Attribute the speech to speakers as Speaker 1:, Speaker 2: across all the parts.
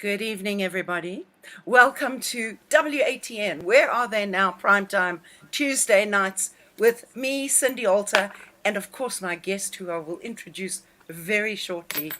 Speaker 1: Good evening, everybody. Welcome to WATN. Where are they now? Primetime Tuesday nights with me, Cindy Alter, and of course my guest, who I will introduce very shortly.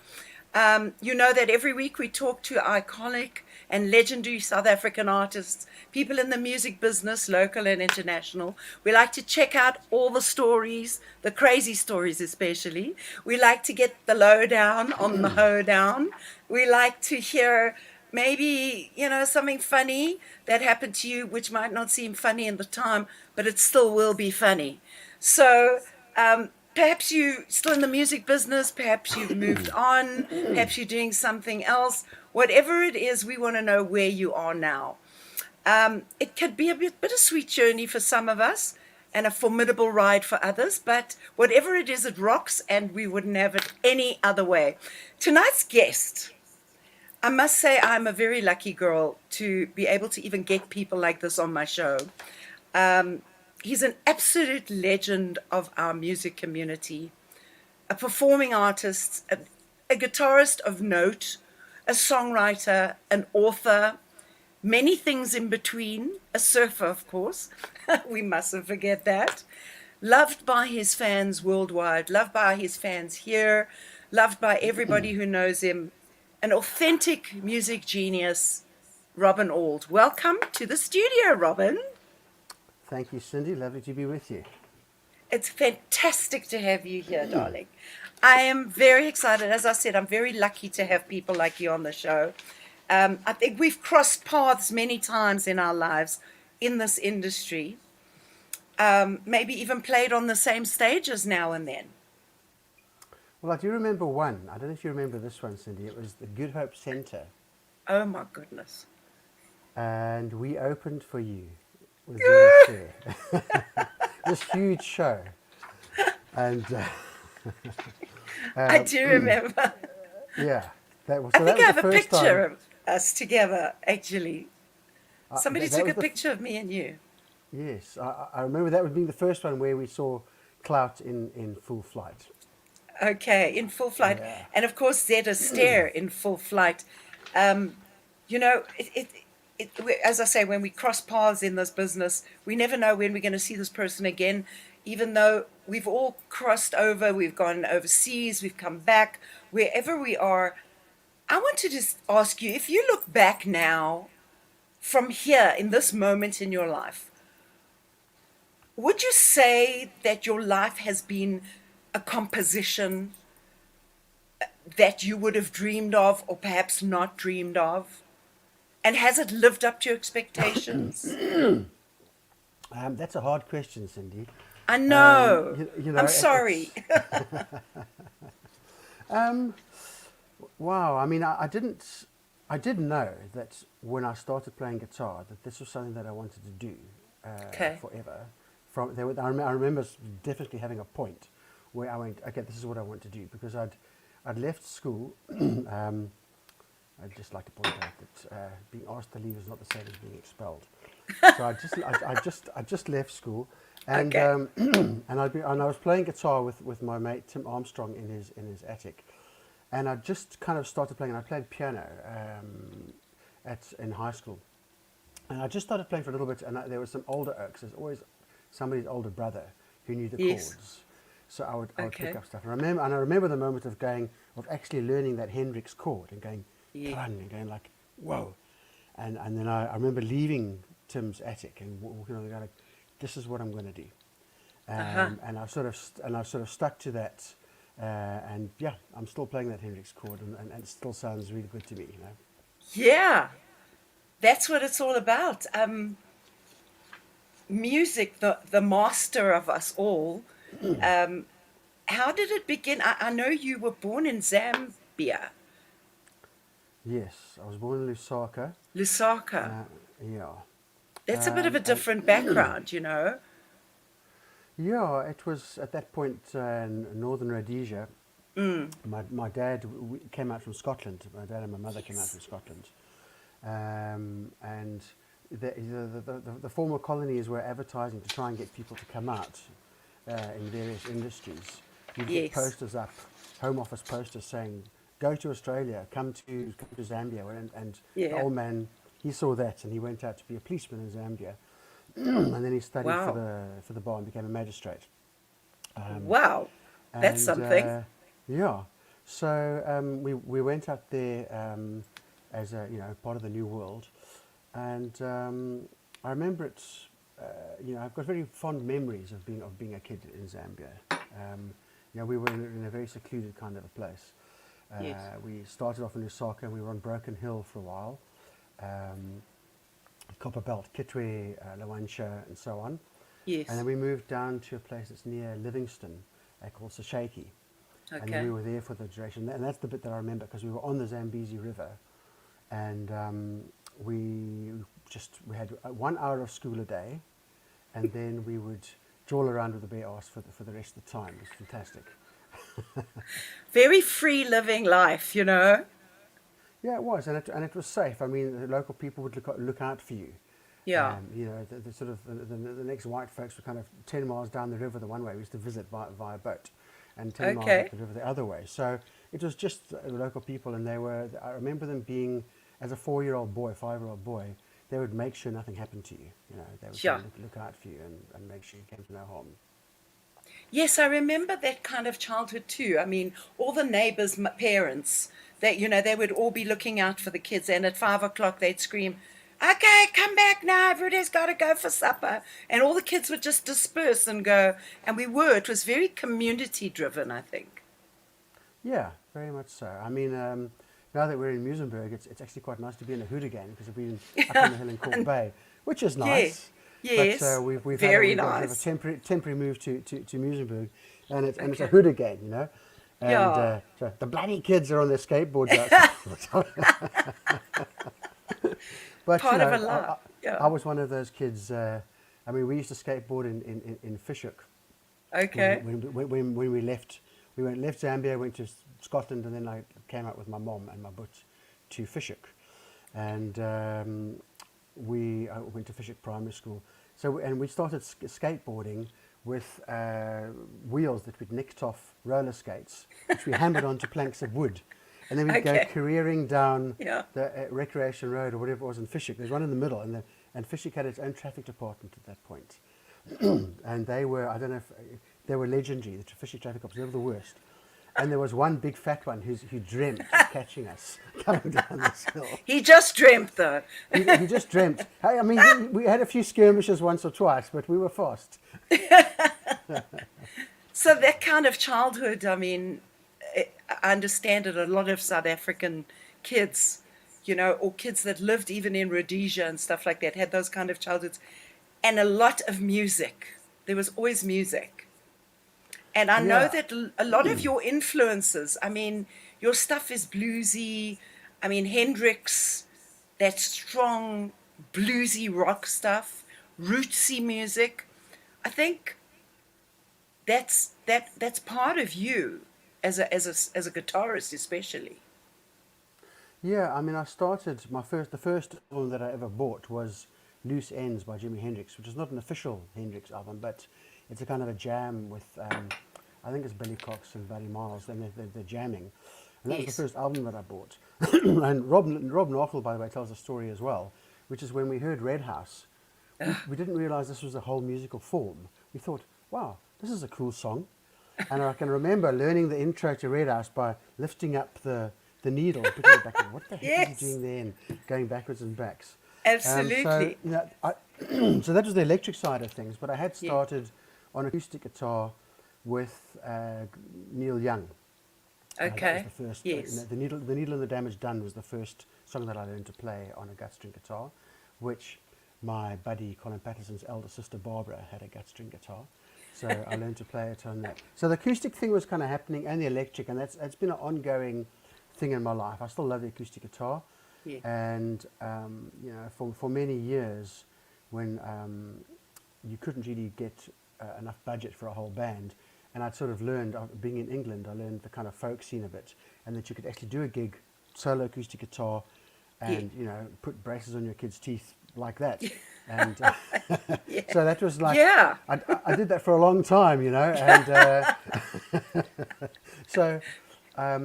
Speaker 1: You know that every week we talk to iconic and legendary South African artists, people in the music business, local and international. We like to check out all the stories, the crazy stories especially. We like to get the lowdown on the hoedown. We like to hear maybe, something funny that happened to you, which might not seem funny in the time, but it still will be funny. So, perhaps you're still in the music business, perhaps you've moved on, perhaps you're doing something else. Whatever it is, we want to know where you are now. It could be a bittersweet journey for some of us and a formidable ride for others, but whatever it is, it rocks, and we wouldn't have it any other way. Tonight's guest, I must say I'm a very lucky girl to be able to even get people like this on my show. He's an absolute legend of our music community, a performing artist, a guitarist of note, a songwriter, an author, many things in between, a surfer, of course. We mustn't forget that. Loved by his fans worldwide, loved by his fans here, loved by everybody who knows him. An authentic music genius, Robin Auld. Welcome to the studio, Robin.
Speaker 2: Thank you, Cindy. Lovely to be with you.
Speaker 1: It's fantastic to have you here, darling. I am very excited. As I said, I'm very lucky to have people like you on the show. I think we've crossed paths many times in our lives in this industry. Maybe even played on the same stages now and then.
Speaker 2: Well, I do remember one. I don't know if you remember this one, Cindy. It was the Good Hope Centre.
Speaker 1: Oh, my goodness.
Speaker 2: And we opened for you with your this huge show. And
Speaker 1: I do remember.
Speaker 2: Yeah. So
Speaker 1: I think I have a picture
Speaker 2: time.
Speaker 1: of us together, actually. Somebody took a picture of me and you.
Speaker 2: Yes. I remember that would be the first one where we saw Clout in full flight.
Speaker 1: Okay, in full flight.
Speaker 2: Yeah.
Speaker 1: And of course, Zed Astaire in full flight. You know, as I say, when we cross paths in this business, we never know when we're going to see this person again, even though we've all crossed over, we've gone overseas, we've come back, wherever we are. I want to just ask you, if you look back now from here in this moment in your life, would you say that your life has been a composition that you would have dreamed of or perhaps not dreamed of? And has it lived up to your expectations?
Speaker 2: That's a hard question, Cindy.
Speaker 1: I know. I'm sorry.
Speaker 2: Wow. I mean, I did know that when I started playing guitar that this was something that I wanted to do forever. I remember definitely having a point where I went, okay, this is what I want to do, because I'd left school. I'd just like to point out that being asked to leave is not the same as being expelled. So I just left school, and and I was playing guitar with my mate Tim Armstrong in his attic, and I just kind of started playing. And I played piano in high school, and I just started playing for a little bit. And there were some older oaks. There's always somebody's older brother who knew the chords. So I would pick up stuff. And I remember the moment of actually learning that Hendrix chord and going, and going like, whoa. And then I remember leaving Tim's attic and walking on the guy like, this is what I'm going to do. And I sort of stuck to that. And yeah, I'm still playing that Hendrix chord, and it still sounds really good to me, you know.
Speaker 1: Yeah, that's what it's all about. Music, the master of us all. How did it begin? I know you were born in Zambia.
Speaker 2: Yes, I was born in Lusaka.
Speaker 1: Lusaka.
Speaker 2: Yeah.
Speaker 1: That's a bit of a different background, you know.
Speaker 2: Yeah, it was at that point in northern Rhodesia. My dad came out from Scotland. My dad and my mother came out from Scotland. And the former colonies were advertising to try and get people to come out in various industries. You'd get posters up, Home Office posters saying, go to Australia, come to Zambia. And the
Speaker 1: Yeah.
Speaker 2: old man, he saw that and he went out to be a policeman in Zambia. And then he studied
Speaker 1: Wow.
Speaker 2: for the bar and became a magistrate. Um,
Speaker 1: Wow. That's
Speaker 2: and
Speaker 1: something.
Speaker 2: yeah, so we went out there as a part of the new world, and I remember it. I've got very fond memories of being a kid in Zambia. We were in a very secluded kind of a place.
Speaker 1: Yes.
Speaker 2: We started off in Lusaka and we were on Broken Hill for a while, um, Copperbelt, Kitwe, Lawansha, and so on. And
Speaker 1: Yes.
Speaker 2: then we moved down to a place that's near Livingston, called Sashaki. And then we
Speaker 1: Okay.
Speaker 2: were there for the duration. And that's the bit that I remember because we were on the Zambezi River. And we had 1 hour of school a day. And then we would drawl around with the bare arse for the rest of the time. It was fantastic.
Speaker 1: Very free living life, you know?
Speaker 2: Yeah, it was. And it was safe. I mean, the local people would look out for you.
Speaker 1: Yeah.
Speaker 2: The sort of the next white folks were kind of 10 miles down the river the one way. We used to visit via boat, and 10 miles up
Speaker 1: Okay.
Speaker 2: the river the other way. So it was just local people, and I remember them being, as a 4-year-old boy, 5-year-old boy, they would make sure nothing happened to you. They would kind
Speaker 1: Sure.
Speaker 2: of look out for you and make sure you came to no harm.
Speaker 1: Yes, I remember that kind of childhood too. I mean, all the neighbors' parents, they would all be looking out for the kids, and at 5 o'clock they'd scream, "Okay, come back now, everybody's got to go for supper." And all the kids would just disperse and go. And it was very community driven, I think.
Speaker 2: Yeah, very much so. I mean, now that we're in Muizenberg, it's actually quite nice to be in a hood again because we've been up on the hill in Cork Bay, which is
Speaker 1: Yeah,
Speaker 2: nice. But
Speaker 1: yes,
Speaker 2: we've had
Speaker 1: very
Speaker 2: we've got to have a
Speaker 1: nice.
Speaker 2: temporary move to Muizenberg, and it's a
Speaker 1: Okay.
Speaker 2: hood again. And
Speaker 1: Yeah,
Speaker 2: so the bloody kids are on their skateboards outside. But
Speaker 1: part of a life.
Speaker 2: I
Speaker 1: Yeah.
Speaker 2: was one of those kids. I mean, we used to skateboard in Fishhook
Speaker 1: Okay.
Speaker 2: when we left. We left Zambia, went to Scotland, and then I came out with my mom and my boot to Fishhook, and I went to Fishhook Primary School. And we started skateboarding with wheels that we'd nicked off roller skates, which we hammered onto planks of wood. And then we'd go
Speaker 1: Okay.
Speaker 2: careering down
Speaker 1: Yeah.
Speaker 2: the Recreation Road or whatever it was in Fishhook. There's one in the middle, and Fishhook had its own traffic department at that point. And they were, I don't know if, they were legendary, the Fishhook traffic cops, they were the worst. And there was one big fat one who dreamt of catching us coming down this hill.
Speaker 1: He just dreamt, though.
Speaker 2: He just dreamt. I mean, we had a few skirmishes once or twice, but we were fast.
Speaker 1: So that kind of childhood, I mean, I understand it. A lot of South African kids, or kids that lived even in Rhodesia and stuff like that, had those kind of childhoods, and a lot of music. There was always music. And I know
Speaker 2: Yeah,
Speaker 1: that a lot of your influences, I mean, your stuff is bluesy. I mean, Hendrix, that strong bluesy rock stuff, rootsy music. I think that's part of you as a guitarist, especially.
Speaker 2: yeah. I mean, the first album that I ever bought was Loose Ends by Jimi Hendrix, which is not an official Hendrix album, but it's a kind of a jam with, I think it's Billy Cox and Buddy Miles, and they're jamming. And that was the
Speaker 1: Yes.
Speaker 2: first album that I bought. And Rob Knopfler, by the way, tells a story as well, which is when we heard Red House, we didn't realize this was a whole musical form. We thought, wow, this is a cool song. And I can remember learning the intro to Red House by lifting up the needle, putting it back in. What the heck is he
Speaker 1: Yes,
Speaker 2: doing there? And going backwards and backs. So,
Speaker 1: absolutely.
Speaker 2: so that was the electric side of things. But I had
Speaker 1: Yeah.
Speaker 2: started on acoustic guitar with Neil Young. That was
Speaker 1: Okay.
Speaker 2: the first.
Speaker 1: Yes.
Speaker 2: The Needle and the Damage Done was the first song that I learned to play on a gut string guitar, which my buddy Colin Patterson's elder sister Barbara had a gut string guitar, so I learned to play it on that. So the acoustic thing was kind of happening, and the electric, and it's been an ongoing thing in my life. I still love the acoustic guitar,
Speaker 1: Yeah.
Speaker 2: and for many years, when you couldn't really get enough budget for a whole band. And I'd sort of learned, being in England, I learned the kind of folk scene of it, and that you could actually do a gig, solo acoustic guitar,
Speaker 1: Yeah.
Speaker 2: and put braces on your kids' teeth like that. And
Speaker 1: Yeah.
Speaker 2: so that was like,
Speaker 1: Yeah.
Speaker 2: I did that for a long time, and so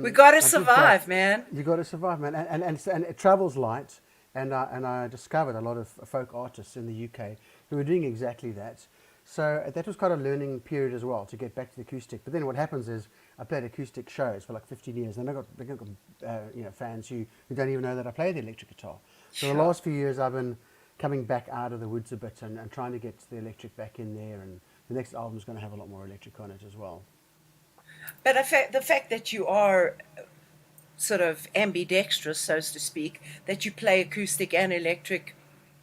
Speaker 1: We got to
Speaker 2: I did that.
Speaker 1: survive, man.
Speaker 2: You got to survive, man, and it travels light. And I discovered a lot of folk artists in the UK who were doing exactly that. So that was quite a learning period as well to get back to the acoustic. But then what happens is I played acoustic shows for like 15 years, and I got fans who don't even know that I play the electric guitar. So the
Speaker 1: Sure.
Speaker 2: last few years I've been coming back out of the woods a bit and trying to get the electric back in there. And the next album's going to have a lot more electric on it as well.
Speaker 1: But the fact that you are sort of ambidextrous, so to speak, that you play acoustic and electric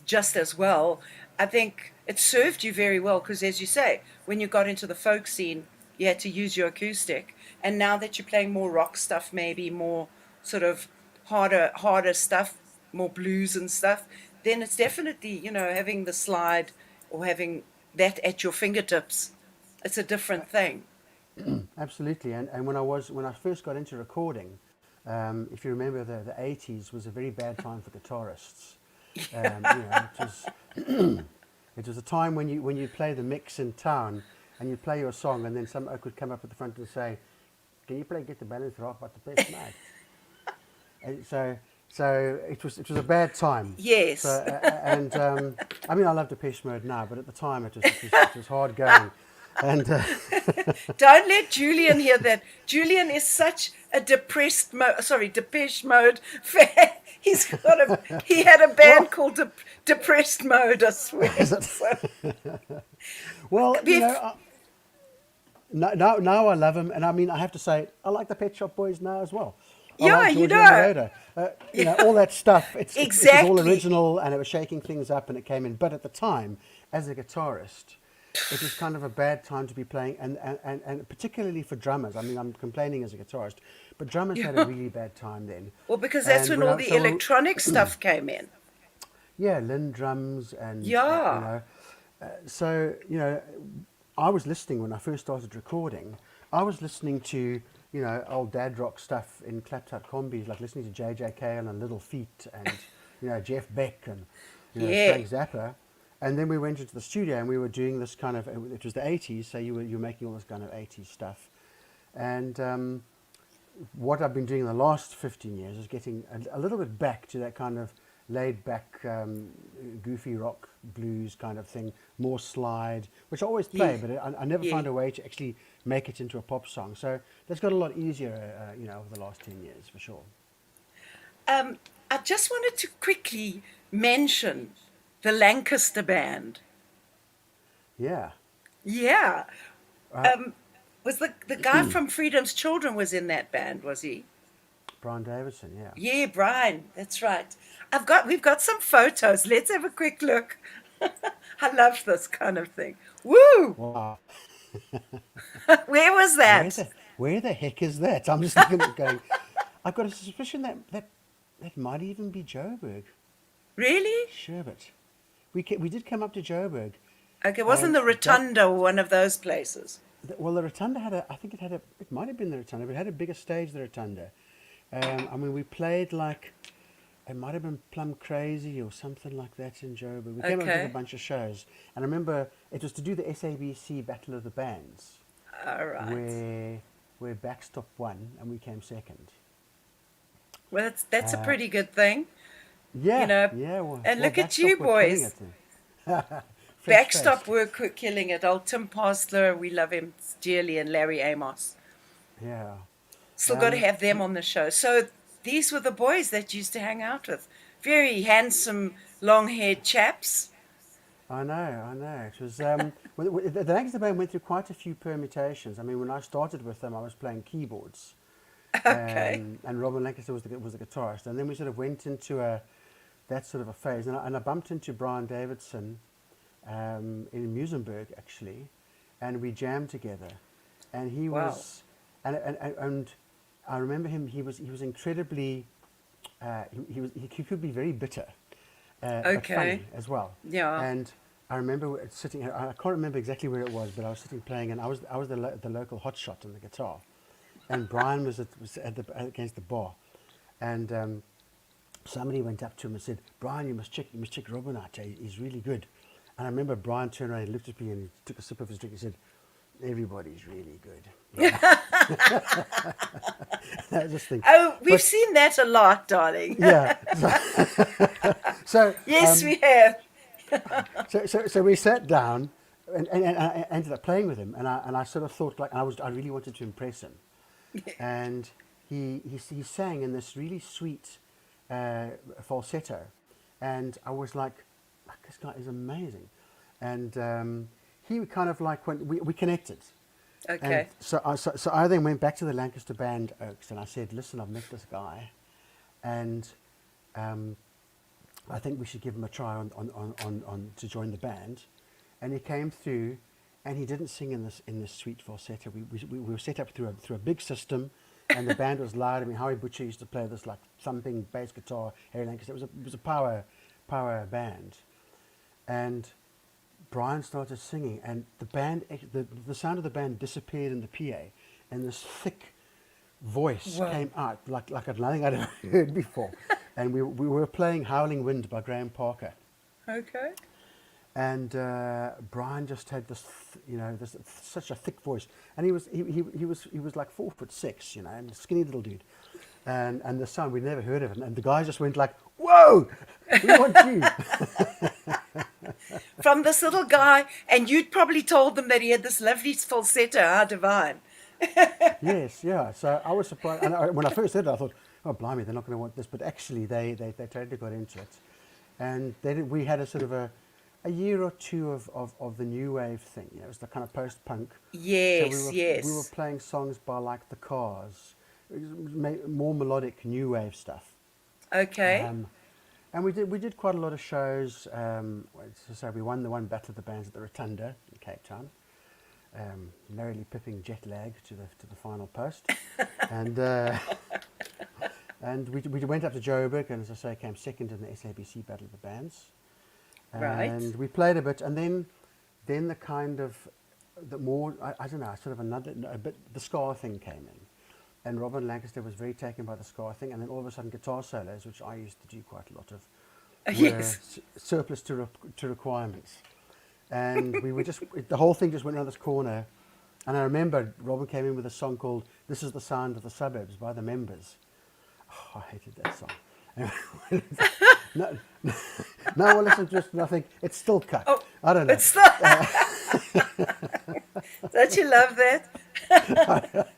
Speaker 1: just as well, I think it served you very well because, as you say, when you got into the folk scene, you had to use your acoustic. And now that you're playing more rock stuff, maybe more sort of harder stuff, more blues and stuff, then it's definitely, having the slide or having that at your fingertips, it's a different thing.
Speaker 2: Absolutely, and when I first got into recording, if you remember, the 80s was a very bad time for guitarists. It was a time when you play the mix in town and you play your song, and then some oak would come up at the front and say, "Can you play Get the Balance Right by the Best Mate?" And so it was a bad time.
Speaker 1: Yes.
Speaker 2: So I mean, I love Depeche Mode now, but at the time it was hard going. And
Speaker 1: Don't let Julian hear that. Julian is such a Depeche Mode fan. He had a band called Depressed Mode, I swear.
Speaker 2: is it?
Speaker 1: So,
Speaker 2: Well,
Speaker 1: if-
Speaker 2: now I love him, and I mean, I have to say, I like the Pet Shop Boys now as well. I
Speaker 1: yeah,
Speaker 2: like
Speaker 1: you
Speaker 2: Georgie and the
Speaker 1: know.
Speaker 2: Roder. All that stuff. It was all
Speaker 1: Exactly.
Speaker 2: original, and it was shaking things up, and it came in. But at the time, as a guitarist, it was kind of a bad time to be playing, and particularly for drummers. I mean, I'm complaining as a guitarist, but drummers had a really bad time then.
Speaker 1: Well, because that's
Speaker 2: And
Speaker 1: when all the electronic stuff came in.
Speaker 2: yeah, Lynn drums, and
Speaker 1: Yeah.
Speaker 2: so I was listening when I first started recording. I was listening to old dad rock stuff in clapped out combis, like listening to J.J. Cale and Little Feat and Jeff Beck and
Speaker 1: Yeah.
Speaker 2: Frank Zappa. And then we went into the studio and we were doing this kind of, it was the 80s, so you were making all this kind of 80s stuff. And what I've been doing the last 15 years is getting a little bit back to that kind of laid back, goofy rock blues kind of thing, more slide, which I always play,
Speaker 1: Yeah.
Speaker 2: but I never
Speaker 1: Yeah.
Speaker 2: find a way to actually make it into a pop song. So that's got a lot easier, over the last 10 years for sure.
Speaker 1: I just wanted to quickly mention the Lancaster band.
Speaker 2: Yeah.
Speaker 1: Yeah.
Speaker 2: Uh,
Speaker 1: Was the guy from Freedom's Children was in that band, was he?
Speaker 2: Brian Davidson, yeah.
Speaker 1: Yeah, Brian, that's right. We've got some photos. Let's have a quick look. I love this kind of thing. Woo!
Speaker 2: Wow.
Speaker 1: Where was that?
Speaker 2: Where the heck is that? I'm just looking at it going, I've got a suspicion that might even be Joburg.
Speaker 1: Really?
Speaker 2: Sherbet. We did come up to Joburg.
Speaker 1: Okay, wasn't the Rotunda one of those places?
Speaker 2: Well, the Rotunda it might have been the Rotunda, but it had a bigger stage, the Rotunda. I mean, we played like, it might have been Plum Crazy or something like that in Joburg. We came up
Speaker 1: Okay.
Speaker 2: with a bunch of shows. And I remember it was to do the SABC Battle of the Bands,
Speaker 1: All right.
Speaker 2: where Backstop won and we came second.
Speaker 1: Well, that's a
Speaker 2: Uh,
Speaker 1: pretty good thing.
Speaker 2: Yeah,
Speaker 1: You know,
Speaker 2: yeah. Well,
Speaker 1: and
Speaker 2: well,
Speaker 1: look at you
Speaker 2: Backstop were killing
Speaker 1: boys.
Speaker 2: it then. Fresh
Speaker 1: Backstop
Speaker 2: faced.
Speaker 1: were killing it. Old Tim Pasler, we love him dearly, and Larry Amos.
Speaker 2: Yeah.
Speaker 1: Still got to
Speaker 2: Um,
Speaker 1: have them on the show. So these were the boys that you used to hang out with. Very handsome, long-haired chaps.
Speaker 2: I know. It was the Lancaster band went through quite a few permutations. I mean, when I started with them, I was playing keyboards,
Speaker 1: Okay.
Speaker 2: and Robin Lancaster was the guitarist, and then we sort of went into that sort of a phase, and I bumped into Brian Davidson in Musenberg actually, and we jammed together, and he
Speaker 1: Wow.
Speaker 2: was, and I remember him. He was incredibly, he could be very bitter, but
Speaker 1: Okay.
Speaker 2: funny as well.
Speaker 1: Yeah.
Speaker 2: And I remember sitting. I can't remember exactly where it was, but I was sitting playing, and I was the local hotshot on the guitar, and Brian was against the bar, and somebody went up to him and said, "Brian, you must check Robin out. He's really good." And I remember Brian turned around and looked at me and he took a sip of his drink and said, everybody's really good. Yeah. I just think,
Speaker 1: Oh, we've
Speaker 2: but
Speaker 1: seen that a lot, darling.
Speaker 2: yeah. So,
Speaker 1: Yes, we have.
Speaker 2: so we sat down, and I ended up playing with him, and I sort of thought like I really wanted to impress him, and he sang in this really sweet falsetto, and I was like, this guy is amazing, and he kind of like when we connected. And
Speaker 1: Okay.
Speaker 2: so I then went back to the Lancaster Band Oaks and I said, listen, I've met this guy, and I think we should give him a try on to join the band. And he came through, and he didn't sing in this sweet falsetto. We were set up through a big system, and the band was loud. I mean, Howie Butcher used to play this like thumping bass guitar. Harry Lancaster. It was a power band, and Brian started singing, and the sound of the band disappeared in the PA, and this thick voice
Speaker 1: Wow.
Speaker 2: came out like nothing I'd ever heard before. And we were playing Howling Wind by Graham Parker.
Speaker 1: Okay.
Speaker 2: And Brian just had this, this such a thick voice, and he was like 4'6", and a skinny little dude, and the sound we'd never heard of it, and the guys just went like, "Whoa, we want you!"
Speaker 1: From this little guy, and you'd probably told them that he had this lovely falsetto. How divine.
Speaker 2: Yes, yeah. So I was surprised, and when I first heard it, I thought, "Oh, blimey, they're not going to want this." But actually, they totally got into it, and we had a sort of a year or two of the new wave thing. It was the kind of post-punk.
Speaker 1: Yes,
Speaker 2: So
Speaker 1: yes.
Speaker 2: we were playing songs by like the Cars, more melodic new wave stuff.
Speaker 1: Okay.
Speaker 2: And we did quite a lot of shows. So we won Battle of the Bands at the Rotunda in Cape Town, narrowly pipping jet lag to the final post, and and we went up to Joburg, and as I say, came second in the SABC Battle of the Bands.
Speaker 1: Right.
Speaker 2: And we played a bit, and then the kind of the more I don't know, sort of a bit the ska thing came in, and Robin Lancaster was very taken by the ska thing, and then all of a sudden guitar solos, which I used to do quite a lot of, were
Speaker 1: Yes.
Speaker 2: surplus to requirements, and we were just the whole thing just went around this corner, and I remember Robin came in with a song called "This Is the Sound of the Suburbs" by the Members. Oh, I hated that song. no, now I listen to it and I think it's still cut.
Speaker 1: Oh,
Speaker 2: I don't know.
Speaker 1: it's not. Don't you love that?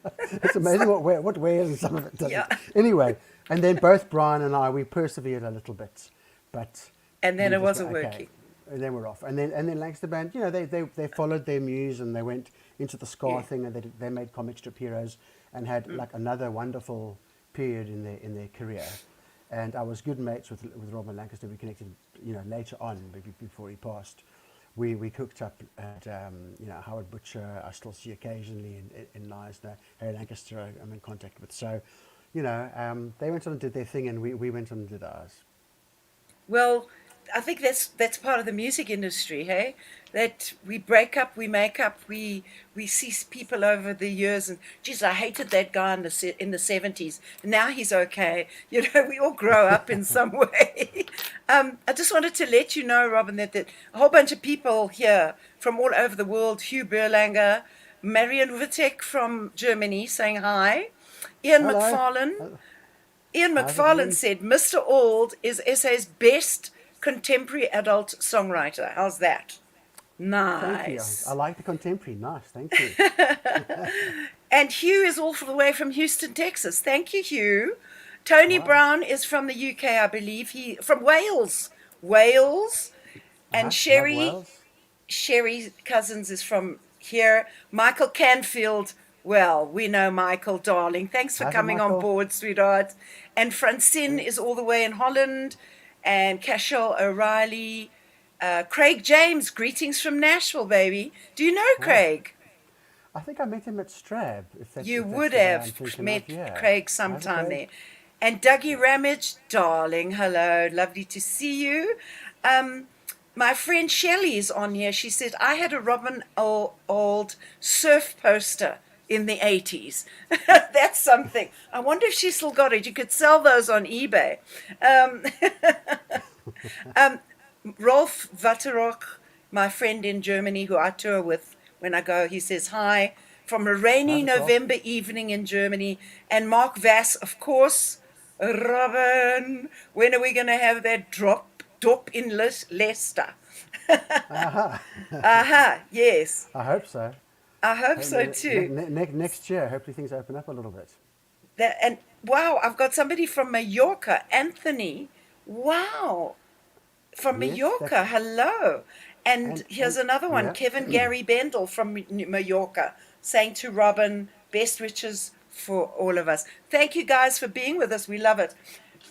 Speaker 2: It's amazing what wears and some of it doesn't.
Speaker 1: Yeah.
Speaker 2: Anyway, and then both Brian and I, we persevered a little bit, but
Speaker 1: And then
Speaker 2: we
Speaker 1: it
Speaker 2: just
Speaker 1: wasn't
Speaker 2: went,
Speaker 1: working.
Speaker 2: And then we're off. And then Lancaster Band, they followed their muse and they went into the ska
Speaker 1: Yeah.
Speaker 2: thing, and they made comic strip heroes and had like another wonderful period in their career. And I was good mates with Robin Lancaster. We connected, later on, before he passed. We cooked up at, Howard Butcher. I still see occasionally in Leisner. Harry Lancaster I'm in contact with. So, they went on and did their thing, and we went on and did ours.
Speaker 1: Well, I think that's part of the music industry, hey? That we break up, we make up, we see people over the years, and geez, I hated that guy in the 70s. Now he's okay. We all grow up in some way. I just wanted to let you know, Robin, that a whole bunch of people here from all over the world, Hugh Berlanger, Marion Wittek from Germany saying hi, Ian
Speaker 2: Hello.
Speaker 1: McFarlane. Ian
Speaker 2: How's it
Speaker 1: McFarlane
Speaker 2: going?
Speaker 1: said, Mr. Auld is SA's best contemporary adult songwriter. How's that?
Speaker 2: Thank you.
Speaker 1: Nice.
Speaker 2: I like the contemporary. Nice. Thank you.
Speaker 1: And Hugh is all the way from Houston, Texas. Thank you, Hugh. Tony
Speaker 2: Wow.
Speaker 1: Brown is from the UK, I believe. He from Wales. Wales. And
Speaker 2: Love Wales.
Speaker 1: Sherry Cousins is from here. Michael Canfield. Well, we know Michael, darling. Thanks for
Speaker 2: How's it,
Speaker 1: coming on
Speaker 2: Michael?
Speaker 1: board, sweetheart. And Francine is all the way in Holland. And Cashel O'Reilly. Craig James, greetings from Nashville, baby. Do you know Craig?
Speaker 2: I think I met him at Strab.
Speaker 1: You
Speaker 2: if that's
Speaker 1: would
Speaker 2: the guy I'm
Speaker 1: have
Speaker 2: thinking
Speaker 1: met
Speaker 2: of, yeah.
Speaker 1: Craig
Speaker 2: How's it,
Speaker 1: sometime
Speaker 2: Craig?
Speaker 1: there. And Dougie Ramage, darling, hello, lovely to see you. My friend Shelley is on here. She said, I had a Robin Auld surf poster in the 80s. That's something. I wonder if she still got it. You could sell those on eBay. Rolf Vatterock, my friend in Germany who I tour with, when I go. He says hi from a rainy
Speaker 2: Wonderful.
Speaker 1: November evening in Germany. And Mark Vass, of course. Robin, when are we going to have that dop in Leicester? Yes.
Speaker 2: I hope so.
Speaker 1: I hope so too.
Speaker 2: Next year, hopefully things open up a little bit.
Speaker 1: And wow, I've got somebody from Mallorca, Anthony. Wow. From Mallorca, hello. And here's another one,
Speaker 2: yeah.
Speaker 1: Kevin Gary Bendel from Mallorca, saying to Robin, best wishes for all of us. Thank you guys for being with us. We love it.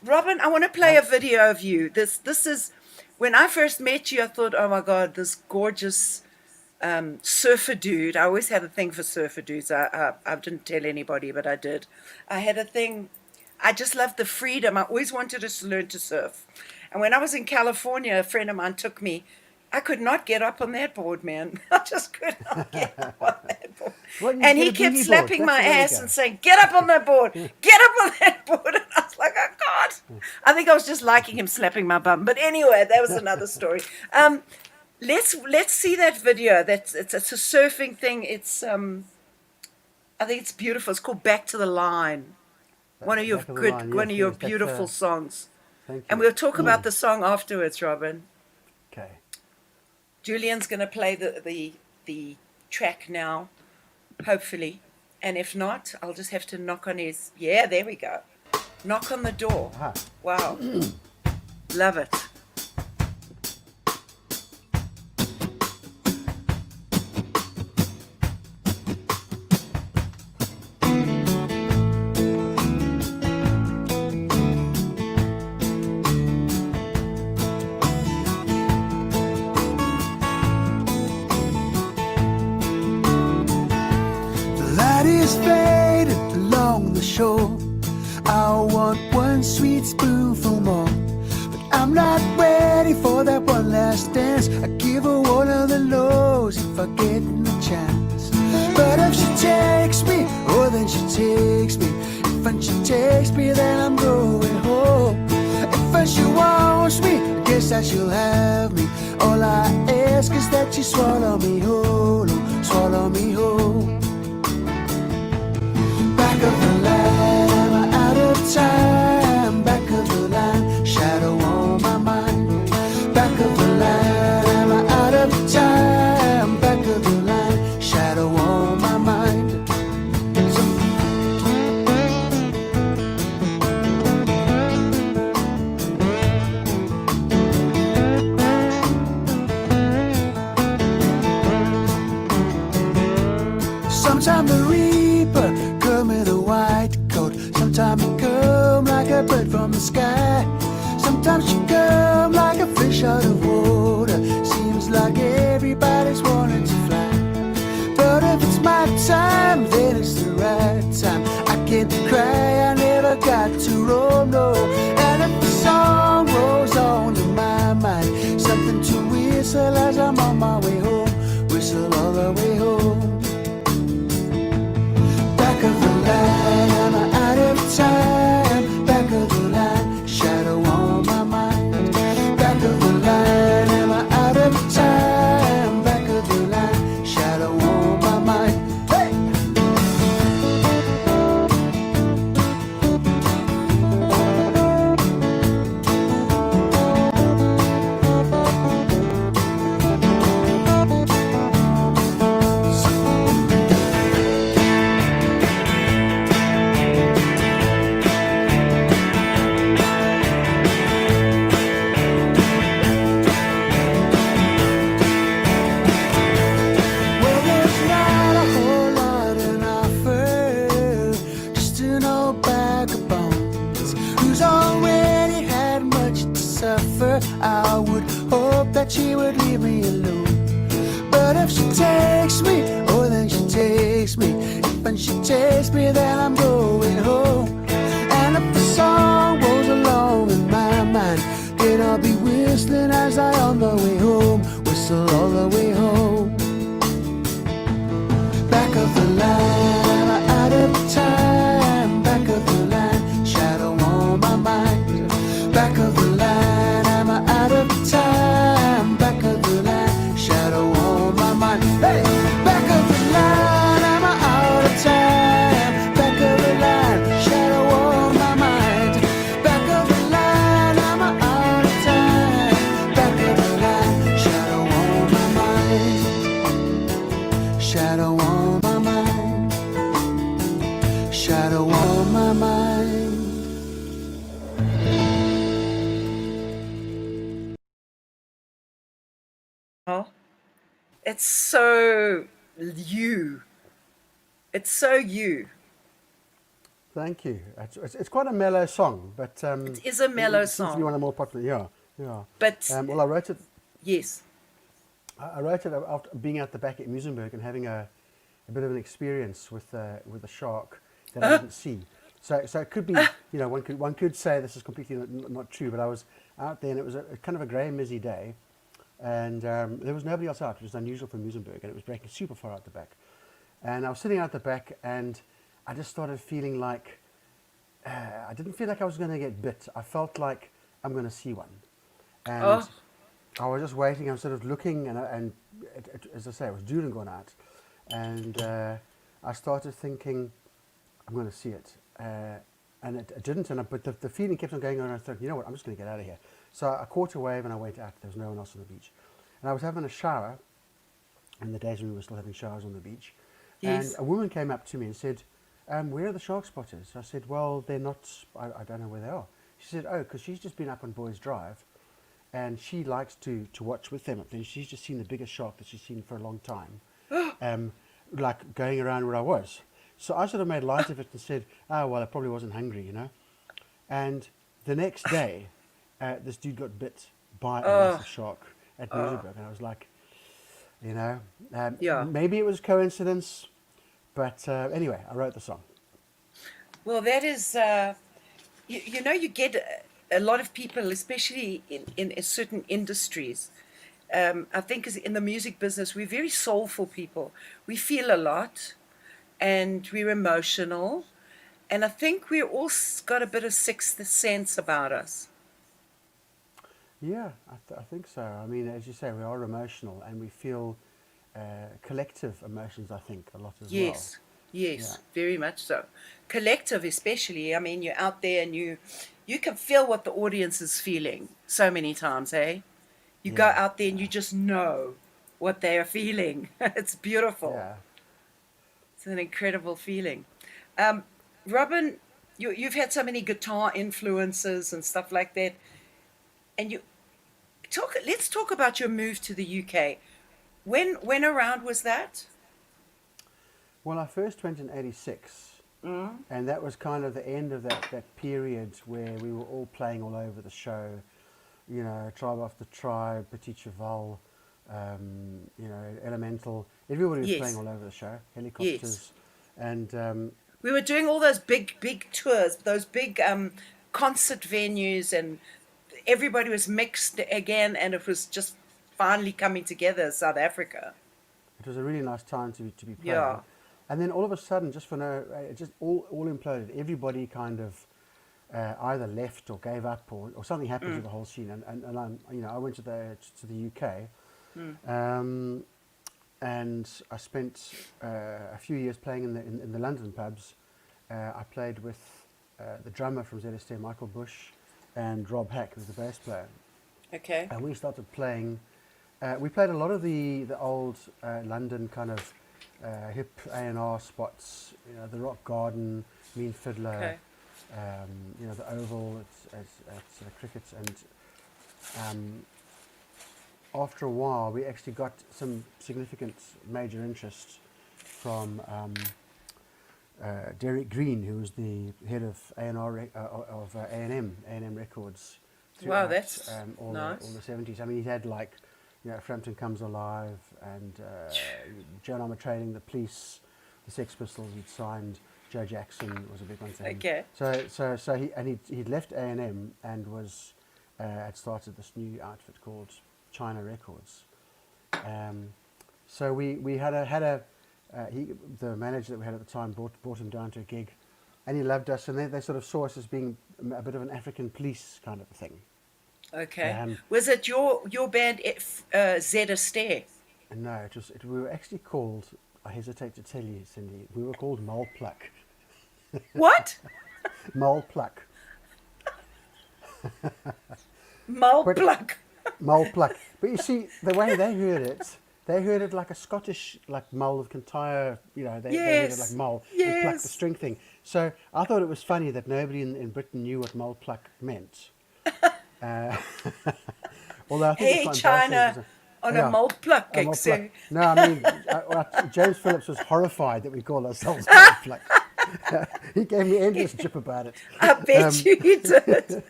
Speaker 1: Robin, I want to play a video of you. This is, when I first met you, I thought, oh my God, this gorgeous surfer dude. I always had a thing for surfer dudes. I didn't tell anybody, but I did. I had a thing. I just loved the freedom. I always wanted to learn to surf. And when I was in California, a friend of mine took me. I could not get up on that board, man. I just could not get up on that board.
Speaker 2: Well,
Speaker 1: and he kept slapping my ass and saying, get up on that board. Get up on that board. And I was like, oh, God. I think I was just liking him slapping my bum. But anyway, that was another story. Let's see that video. It's a surfing thing. It's I think it's beautiful. It's called Back to the Line. One of your beautiful songs.
Speaker 2: Thank you.
Speaker 1: And we'll talk about the song afterwards, Robin.
Speaker 2: Okay.
Speaker 1: Julian's going to play the track now, hopefully. And if not, I'll just have to knock on his... Yeah, there we go. Knock on the door.
Speaker 2: Aha.
Speaker 1: Wow. Love it.
Speaker 3: I want one sweet spoonful more, but I'm not ready for that one last dance. I give her one of the lows if I get the chance. But if she takes me, oh then she takes me. If she takes me, then I'm going home. If she wants me, I guess that she'll have me. All I ask is that she swallow me whole, oh, swallow me whole. Back of the line, I'm out of time. Back of the line, shadow on my mind. Back of the line, I'm out of time. Back of the line, shadow on my mind. Sometimes the reaper come in a white coat. Sometimes you come like a bird from the sky. Sometimes you come like a fish out of water. Seems like everybody's wanting to fly. But if it's my time, then it's the right time. I can't cry, I never got to roam, no. And if the song rolls on in my mind, something to whistle as I'm on my way home. Whistle all the way home. Back of the line, I'm out of time. Back of the line, shadow on my mind. Back of the line, am I out of time? Back of the line, shadow on my mind. Hey! Well, there's not a whole lot in offer, just an old bag of bones who's already had much to suffer. I would hope that she would leave me alone. But if she takes me, oh then she takes me. If when she takes me, then I'm going home. And if the song rolls along in my mind, then I'll be whistling as I on the way home. Whistle all the way home. Back of the line, I'm out of time. Back of the line, shadow on my mind. Back of the line, I'm out of time. Back of the line, shadow on my mind. Hey, back
Speaker 1: It's so you. It's so you.
Speaker 2: Thank you. It's quite a mellow song, but
Speaker 1: It is a mellow
Speaker 2: it seems to be one
Speaker 1: song.
Speaker 2: of the more popular. Yeah, yeah.
Speaker 1: But
Speaker 2: Well, I wrote it.
Speaker 1: yes.
Speaker 2: I wrote it after being out the back at Musenberg and having a bit of an experience with a shark that I didn't see. So it could be, one could say this is completely not true, but I was out there and it was a kind of a grey, misty day, and there was nobody else out, which was unusual for Musenberg, and it was breaking super far out the back. And I was sitting out the back, and I just started feeling like I didn't feel like I was going to get bit. I felt like I'm going to see one, and
Speaker 1: Oh,
Speaker 2: I was just waiting. I'm sort of looking, and as I say, it was June gone out, and I started thinking, I'm going to see it, and it didn't. But the feeling kept on going on. And I thought, you know what, I'm just going to get out of here. So I caught a wave and I went out. There was no one else on the beach, and I was having a shower in the days when we were still having showers on the beach, and
Speaker 1: yes.
Speaker 2: a woman came up to me and said, "Where are the shark spotters?" I said, "Well, they're not. I don't know where they are." She said, "Oh, because she's just been up on Boys Drive." And she likes to watch with them up there. She's just seen the biggest shark that she's seen for a long time, like going around where I was. So I sort of made light of it and said, "Oh well, I probably wasn't hungry, you know." And the next day, this dude got bit by a
Speaker 1: Oh,
Speaker 2: massive shark at Musenberg, and I was like,
Speaker 1: yeah.
Speaker 2: maybe it was coincidence, but anyway, I wrote the song.
Speaker 1: Well, that is, you get a lot of people, especially in certain industries. I think in the music business, we're very soulful people. We feel a lot and we're emotional. And I think we're all got a bit of sixth sense about us.
Speaker 2: Yeah, I think so. I mean, as you say, we are emotional and we feel collective emotions, I think, a lot as well.
Speaker 1: Yes,
Speaker 2: Yeah,
Speaker 1: yes, very much so. Collective, especially. I mean, you're out there and you can feel what the audience is feeling so many times, eh? You go
Speaker 2: yeah,
Speaker 1: out there and
Speaker 2: yeah,
Speaker 1: you just know what they are feeling. It's beautiful.
Speaker 2: yeah.
Speaker 1: It's an incredible feeling. Um, Robin, you've had so many guitar influences and stuff like that, and you talk. Let's talk about your move to the UK. When around was that?
Speaker 2: Well, I first went in '86,
Speaker 1: Mm?
Speaker 2: and that was kind of the end of that period where we were all playing all over the show. You know, Tribe After Tribe, Petit Cheval, Elemental. Everybody was playing
Speaker 1: Yes,
Speaker 2: all over the show.
Speaker 1: yes.
Speaker 2: Helicopters, and
Speaker 1: We were doing all those big tours, those big concert venues, and everybody was mixed again, and it was just finally coming together, South Africa.
Speaker 2: it was a really nice time to be playing.
Speaker 1: Yeah.
Speaker 2: And then all of a sudden, just for no, it just all imploded. Everybody kind of either left or gave up, or something happened to
Speaker 1: Mm,
Speaker 2: the whole scene. And I went to the UK,
Speaker 1: mm.
Speaker 2: um, and I spent a few years playing in the London pubs. I played with the drummer from ZST, Michael Bush, and Rob Hack, who's the bass player.
Speaker 1: Okay.
Speaker 2: And we started playing. We played a lot of the old London kind of hip A&R spots. You know, the Rock Garden, Mean Fiddler,
Speaker 1: Okay.
Speaker 2: the Oval at Crickets, and um, after a while, we actually got some significant major interest from Derek Green, who was the head of A&R of A&M Records
Speaker 1: Wow,
Speaker 2: throughout
Speaker 1: that's
Speaker 2: all
Speaker 1: nice.
Speaker 2: the 70s. I mean, he had like, Frampton Comes Alive and Joan Armour Trading, The Police, the Sex Pistols. He'd signed. Joe Jackson was a big one for him.
Speaker 1: Okay.
Speaker 2: He'd left A&M and was had started this new outfit called China Records. So we had the manager that we had at the time brought him down to a gig, and he loved us, and they sort of saw us as being a bit of an African police kind of a thing.
Speaker 1: Okay.
Speaker 2: Um,
Speaker 1: Was it your band Zed Astaire?
Speaker 2: and no, we were actually called. I hesitate to tell you, Cindy. We were called Mole Pluck.
Speaker 1: What?
Speaker 2: Mole Pluck. But
Speaker 1: Mulplug.
Speaker 2: Mole Pluck. But you see, the way they heard it like a Scottish, like mole of Kintyre, they heard it like
Speaker 1: Yes.
Speaker 2: mole, and pluck the
Speaker 1: Yes.
Speaker 2: string thing. So I thought it was funny that nobody in Britain knew what mole pluck meant. Uh, although I think
Speaker 1: Hey
Speaker 2: it's quite
Speaker 1: China,
Speaker 2: embarrassing.
Speaker 1: on
Speaker 2: Yeah.
Speaker 1: a malt pluck.
Speaker 2: A malt
Speaker 1: So,
Speaker 2: pluck. No, I mean, James Phillips was horrified that we called ourselves malt pluck. He gave me endless jip about it.
Speaker 1: I bet you he did.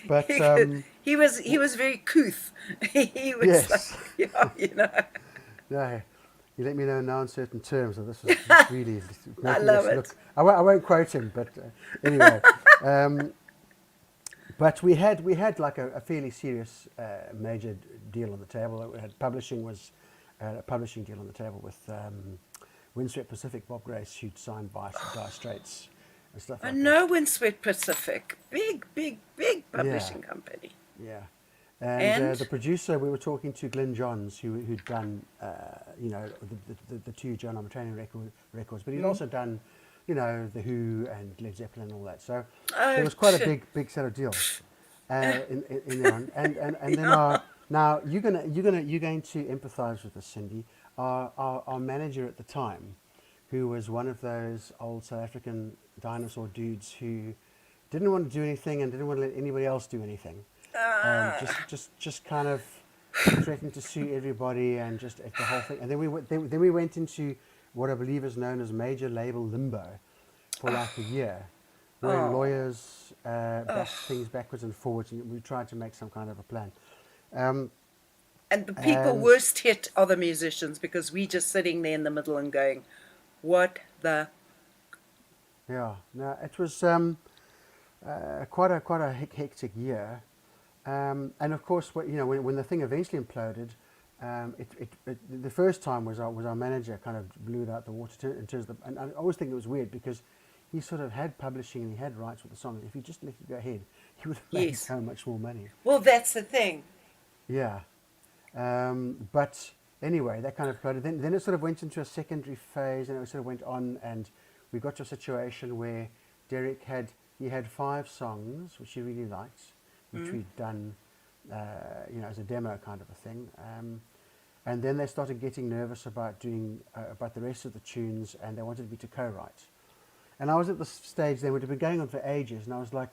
Speaker 2: But
Speaker 1: He was very couth. He was like,
Speaker 2: yes, no, he let me know now in certain terms, and this was really
Speaker 1: I
Speaker 2: making
Speaker 1: love
Speaker 2: us
Speaker 1: it.
Speaker 2: look. I won't quote him, but anyway. But we had like a fairly serious major deal on the table. We had publishing a publishing deal on the table with Windswept Pacific, Bob Grace, who'd signed Dire Straits and stuff
Speaker 1: I
Speaker 2: like
Speaker 1: know Windswept Pacific. Big publishing company.
Speaker 2: that. Yeah. And the producer, we were talking to Glenn Johns, who'd done, the two John I'm Training records, but he'd also done, The Who and Led Zeppelin and all that. So there was quite a big set of deals in there. And then now you're going to empathise with this, Cindy. Our manager at the time, who was one of those old South African dinosaur dudes who didn't want to do anything and didn't want to let anybody else do anything. Just kind of threatened to sue everybody and just the whole thing. And then we went into what I believe is known as major label limbo for like a year, where lawyers backed things backwards and forwards, and we tried to make some kind of a plan.
Speaker 1: And the people worst hit are the musicians, because we just sitting there in the middle and going, what the...
Speaker 2: Yeah, no, it was quite a hectic year. And of course, when the thing eventually imploded, the first time was our manager kind of blew it out the water in terms of and I always think it was weird because he sort of had publishing and he had rights with the songs. If he just let it go ahead, he would have made so much more money.
Speaker 1: Well, that's the thing.
Speaker 2: Yeah. But anyway, that kind of imploded. Then it sort of went into a secondary phase, and it sort of went on, and we got to a situation where Derek had 5 songs which he really liked, which we'd done, as a demo kind of a thing. And then they started getting nervous about doing about the rest of the tunes, and they wanted me to co-write. And I was at the stage then, which had been going on for ages, and I was like,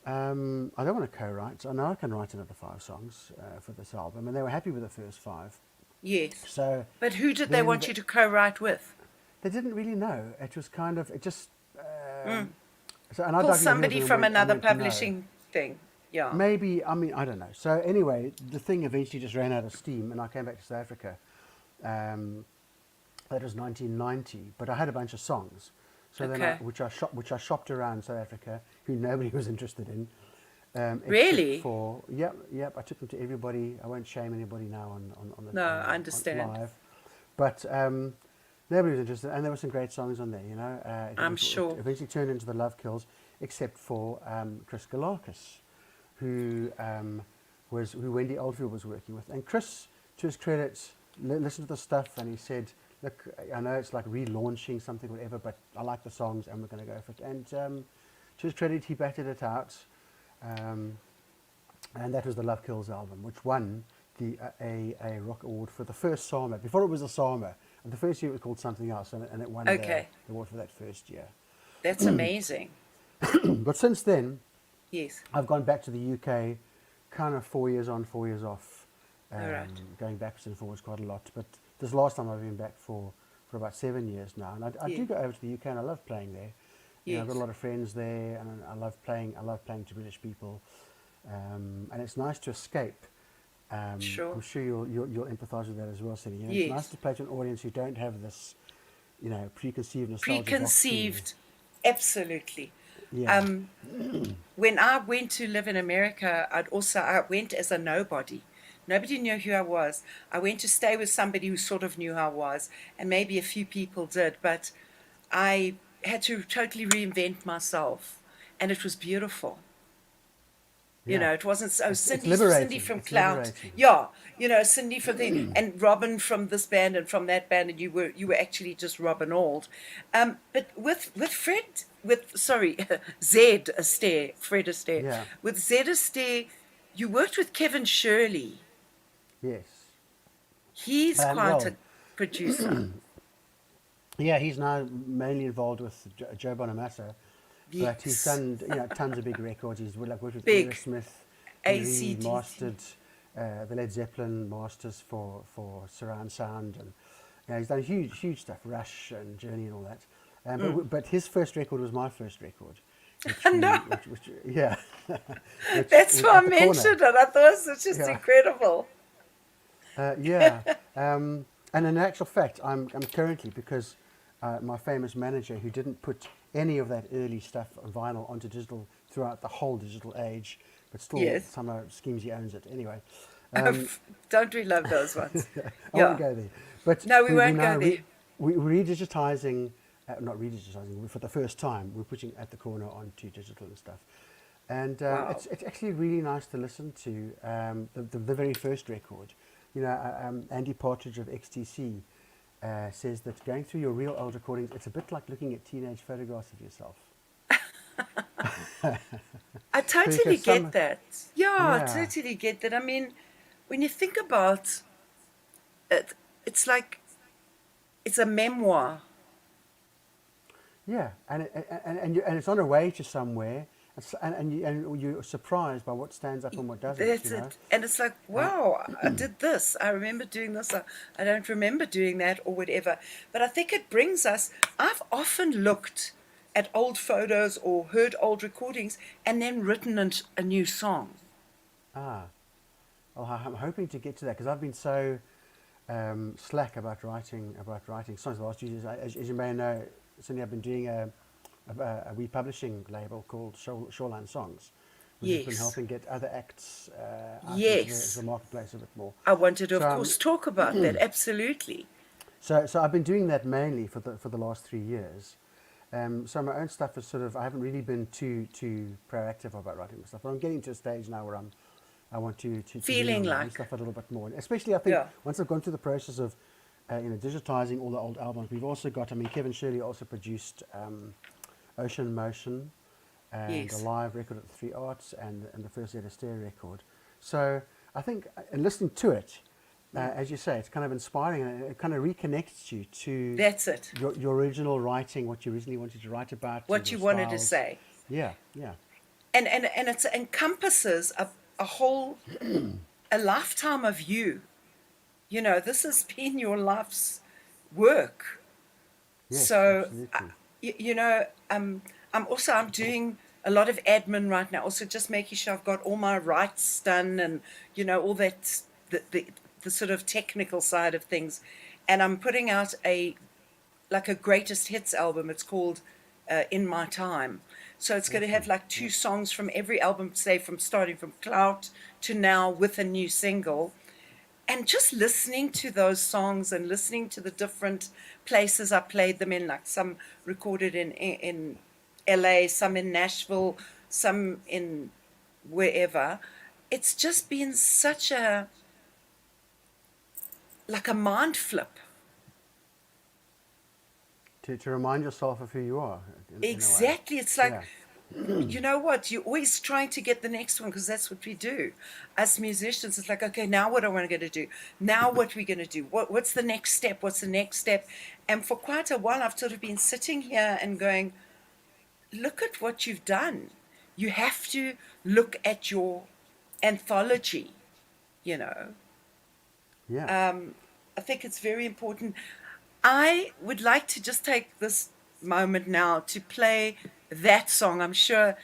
Speaker 2: I don't want to co-write. I know I can write another 5 songs for this album, and they were happy with the first 5.
Speaker 1: Yes.
Speaker 2: So,
Speaker 1: but who did they want you to co-write with?
Speaker 2: They didn't really know. It was kind of, it just... So, and
Speaker 1: Call somebody from another publishing thing. Yeah.
Speaker 2: Maybe, I don't know. So anyway, the thing eventually just ran out of steam, and I came back to South Africa. That was 1990, but I had a bunch of songs. So then which I shopped around South Africa, who nobody was interested in.
Speaker 1: Really?
Speaker 2: Yep. I took them to everybody. I won't shame anybody now on the
Speaker 1: I understand.
Speaker 2: on live, but nobody was interested, and there were some great songs on there.
Speaker 1: I'm sure.
Speaker 2: It eventually turned into the Love Kills, except for Chris Galakis, who Wendy Oldfield was working with. And Chris, to his credit, listened to the stuff, and he said, "Look, I know it's like relaunching something, whatever, but I like the songs, and we're going to go for it." And to his credit, he batted it out, and that was the Love Kills album, which won a rock award for the first Sama. Before it was a Sama, and the first year it was called something else, and it won the award for that first year.
Speaker 1: That's amazing.
Speaker 2: But since then,
Speaker 1: yes,
Speaker 2: I've gone back to the UK, kind of 4 years on, 4 years off, going backwards and forwards quite a lot. But this last time I've been back for about 7 years now, and I do go over to the UK, and I love playing there. I've got a lot of friends there, and I love playing to British people, and it's nice to escape.
Speaker 1: Sure.
Speaker 2: I'm sure you'll empathise with that as well, Cindy. It's nice to play to an audience who don't have this, preconceived nostalgia.
Speaker 1: Preconceived, absolutely.
Speaker 2: Yeah.
Speaker 1: When I went to live in America, I went as a nobody. Nobody knew who I was. I went to stay with somebody who sort of knew who I was, and maybe a few people did, but I had to totally reinvent myself, and it was beautiful. It wasn't so Cindy from Clout. Yeah, Cindy from the and Robin from this band and from that band, and you were actually just Robin Auld. But with Fred Astaire.
Speaker 2: Yeah.
Speaker 1: With Zed Astaire, you worked with Kevin Shirley.
Speaker 2: Yes.
Speaker 1: He's quite a producer.
Speaker 2: Yeah, he's now mainly involved with Joe Bonamassa.
Speaker 1: Yes.
Speaker 2: But he's done tons of big records. He's worked with
Speaker 1: Big.
Speaker 2: Aerosmith,
Speaker 1: AC/DC.
Speaker 2: mastered the Led Zeppelin masters for surround sound, and he's done huge stuff, Rush and Journey and all that. But his first record was my first record.
Speaker 1: No.
Speaker 2: Yeah.
Speaker 1: That's why I mentioned it. I thought it was just incredible.
Speaker 2: Yeah. And in actual fact, I'm currently, because my famous manager, who didn't put any of that early stuff on vinyl onto digital throughout the whole digital age, but still somehow schemes he owns it. Anyway.
Speaker 1: Don't we love those ones?
Speaker 2: I won't go there. But
Speaker 1: no, we won't go there.
Speaker 2: We're redigitizing, not redigitizing, for the first time, we're putting At the Corner onto digital and stuff. And it's actually really nice to listen to the very first record. Andy Partridge of XTC says that going through your real old recordings, it's a bit like looking at teenage photographs of yourself.
Speaker 1: I totally get that. I totally get that. I mean, when you think about it, it's like it's a memoir.
Speaker 2: Yeah, and it's on a way to somewhere, and you're surprised by what stands up and what doesn't.
Speaker 1: That's it. And it's like, wow, I did this. I remember doing this. I don't remember doing that or whatever. But I think it brings us. I've often looked at old photos or heard old recordings and then written a new song.
Speaker 2: Well, I'm hoping to get to that, because I've been so slack about writing songs the last few years. As you may know, Cindy, I've been doing a republishing label called Shoreline Songs, which has been helping get other acts out into the marketplace a bit more.
Speaker 1: I wanted to, of course, talk about that. Absolutely.
Speaker 2: So I've been doing that mainly for the last 3 years. So my own stuff is sort of, I haven't really been too proactive about writing my stuff, but I'm getting to a stage now where I want to
Speaker 1: feeling like
Speaker 2: stuff a little bit more, and especially I think once I've gone through the process of digitizing all the old albums, we've also got, Kevin Shirley also produced Ocean Motion and a live record at the Three Arts and the first Zed Astaire record. So I think in listening to it, as you say, it's kind of inspiring, and it kind of reconnects you to your original writing, what you originally wanted to write about,
Speaker 1: what you wanted to say.
Speaker 2: Yeah.
Speaker 1: And it encompasses a whole a lifetime of you. This has been your life's work.
Speaker 2: Yes,
Speaker 1: so
Speaker 2: absolutely.
Speaker 1: I'm doing a lot of admin right now, also just making sure I've got all my rights done, and all that, the sort of technical side of things. And I'm putting out a greatest hits album. It's called In My Time. So it's going to have like 2 songs from every album, say starting from Clout to now, with a new single. And just listening to those songs and listening to the different places I played them in, like some recorded in LA, some in Nashville, some in wherever. It's just been such a mind flip.
Speaker 2: To remind yourself of who you are.
Speaker 1: Exactly. It's like, you know what? You're always trying to get the next one, because that's what we do. Us musicians, it's like, okay, now what am I going to do? Now what are we going to do? What's the next step? What's the next step? And for quite a while, I've sort of been sitting here and going, look at what you've done. You have to look at your anthology,
Speaker 2: Yeah.
Speaker 1: I think it's very important. I would like to just take this moment now to play that song. I'm sure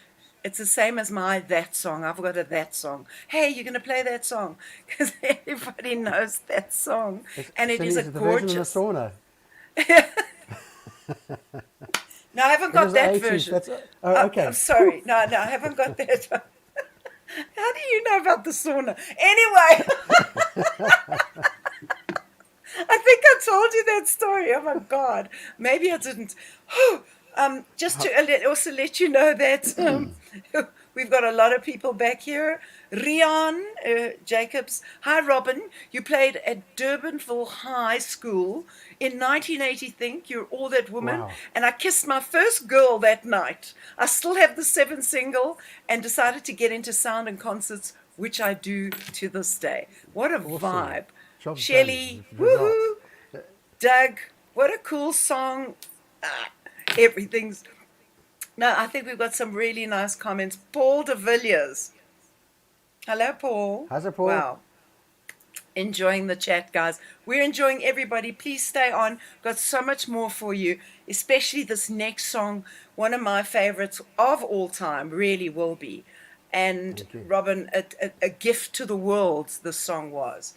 Speaker 1: it's the same as my that song. I've got a that song. Hey, you're going to play that song? Because everybody knows that song. And it is a gorgeous...
Speaker 2: The version in the sauna.
Speaker 1: No, I haven't got that version.
Speaker 2: Okay.
Speaker 1: I'm sorry. No, I haven't got that. How do you know about the sauna? Anyway... I think I told you that story. Oh my God. Maybe I didn't. Just to also let you know that we've got a lot of people back here. Rian Jacobs. Hi, Robin. You played at Durbanville High School in 1980, think. You're all that woman.
Speaker 2: Wow.
Speaker 1: And I kissed my first girl that night. I still have the 7th single and decided to get into sound and concerts, which I do to this day. What a vibe. Shelley, woohoo! Doug, what a cool song. Everything's... No, I think we've got some really nice comments. Paul de Villiers. Hello, Paul.
Speaker 2: How's it, Paul?
Speaker 1: Wow. enjoying the chat, guys. We're enjoying everybody. Please stay on. Got so much more for you, especially this next song, one of my favorites of all time, really will be. And Robin, a gift to the world, this song was.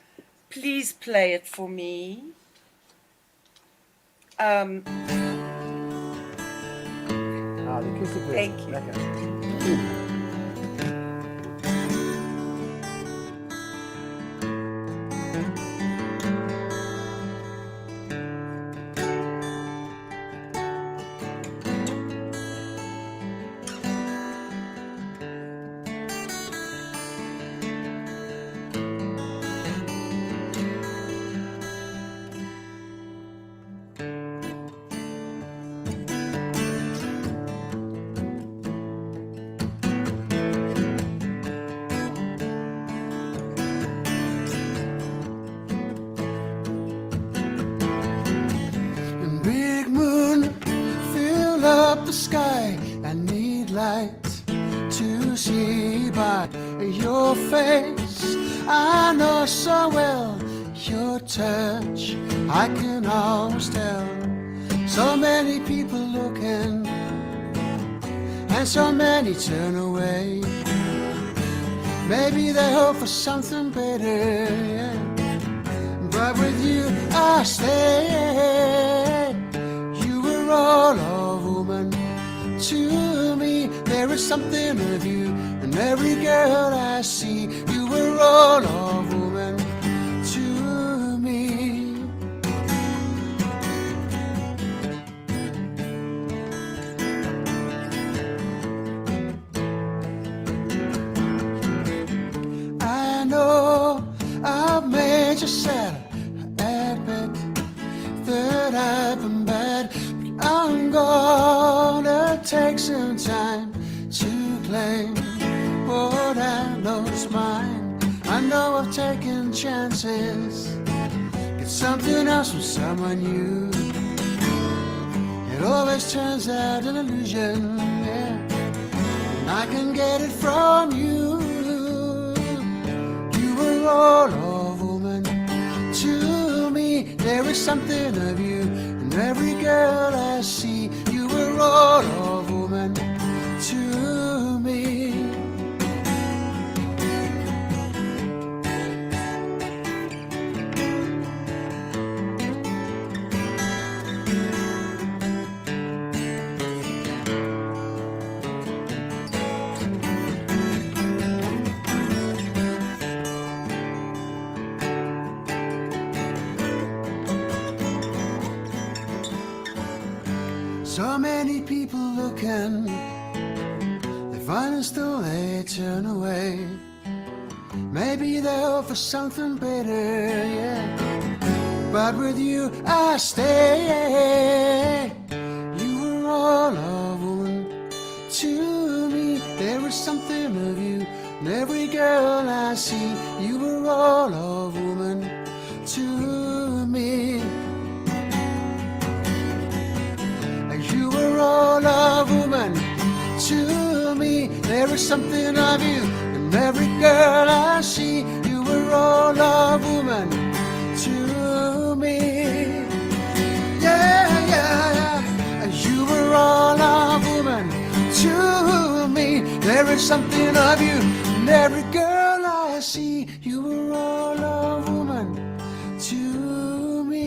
Speaker 1: Please play it for me.
Speaker 2: The acoustic version.
Speaker 1: Thank you.
Speaker 2: Okay.
Speaker 3: The sky, I need light to see by your face. I know so well your touch, I can always tell. So many people looking and so many turn away. Maybe they hope for something better, yeah. But with you I stay. You were all of woman to me. There is something of you in every girl I see. You were all of woman to me. I know I've made you sad. I admit that I've been bad. I'm gonna take some time to claim what I know's mine. I know I've taken chances, get something else from someone new. It always turns out an illusion, yeah. And I can get it from you. You were all of woman to me. There is something of you in every girl I see. You were all of woman to me. So many people looking, they find us still they turn away. Maybe they hope for something better, yeah. But with you I stay. You were all of woman to me. There is something of you in every girl I see. You were all of woman to me. You were all of woman to me. There is something of you in every girl I see. You were all of woman to me. Yeah, yeah, yeah. You were all of woman to me. There is something of you in every girl I see. You were all of woman to me.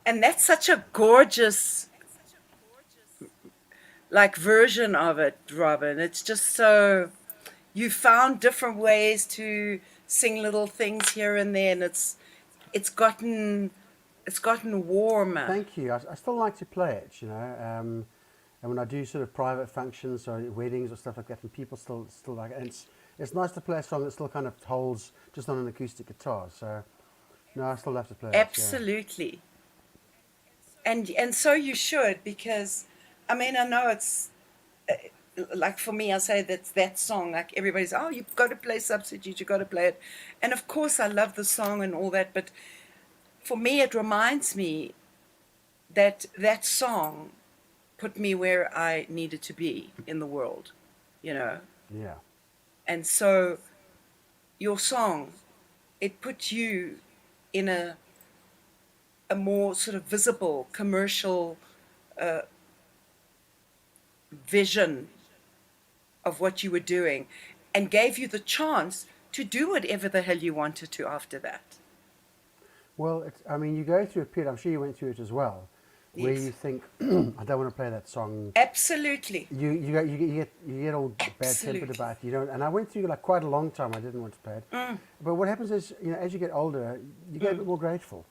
Speaker 1: And that's such a gorgeous version of it, Robin. It's just so, you found different ways to sing little things here and there, and it's gotten warmer.
Speaker 2: Thank you. I still like to play it, you know. And when I do sort of private functions or weddings or stuff like that, and people still like it. And it's nice to play a song that still kind of holds just on an acoustic guitar. So, no, I still have to play it.
Speaker 1: Absolutely. And so you should, because I mean, I know it's like for me, I say that's that song. Like everybody's, oh, you've got to play Substitute, you've got to play it. And of course, I love the song and all that. But for me, it reminds me that that song put me where I needed to be in the world, you know.
Speaker 2: Yeah.
Speaker 1: And so your song, it put you in a more sort of visible commercial vision of what you were doing, and gave you the chance to do whatever the hell you wanted to after that.
Speaker 2: Well, I mean, you go through a period, I'm sure you went through it as well, where you
Speaker 1: Yes.
Speaker 2: think, I don't want to play that song.
Speaker 1: Absolutely.
Speaker 2: You get all bad tempered
Speaker 1: Absolutely.
Speaker 2: about it. You don't, and I went through like quite a long time. I didn't want to play it, but what happens is, you know, as you get older, you get a bit more grateful,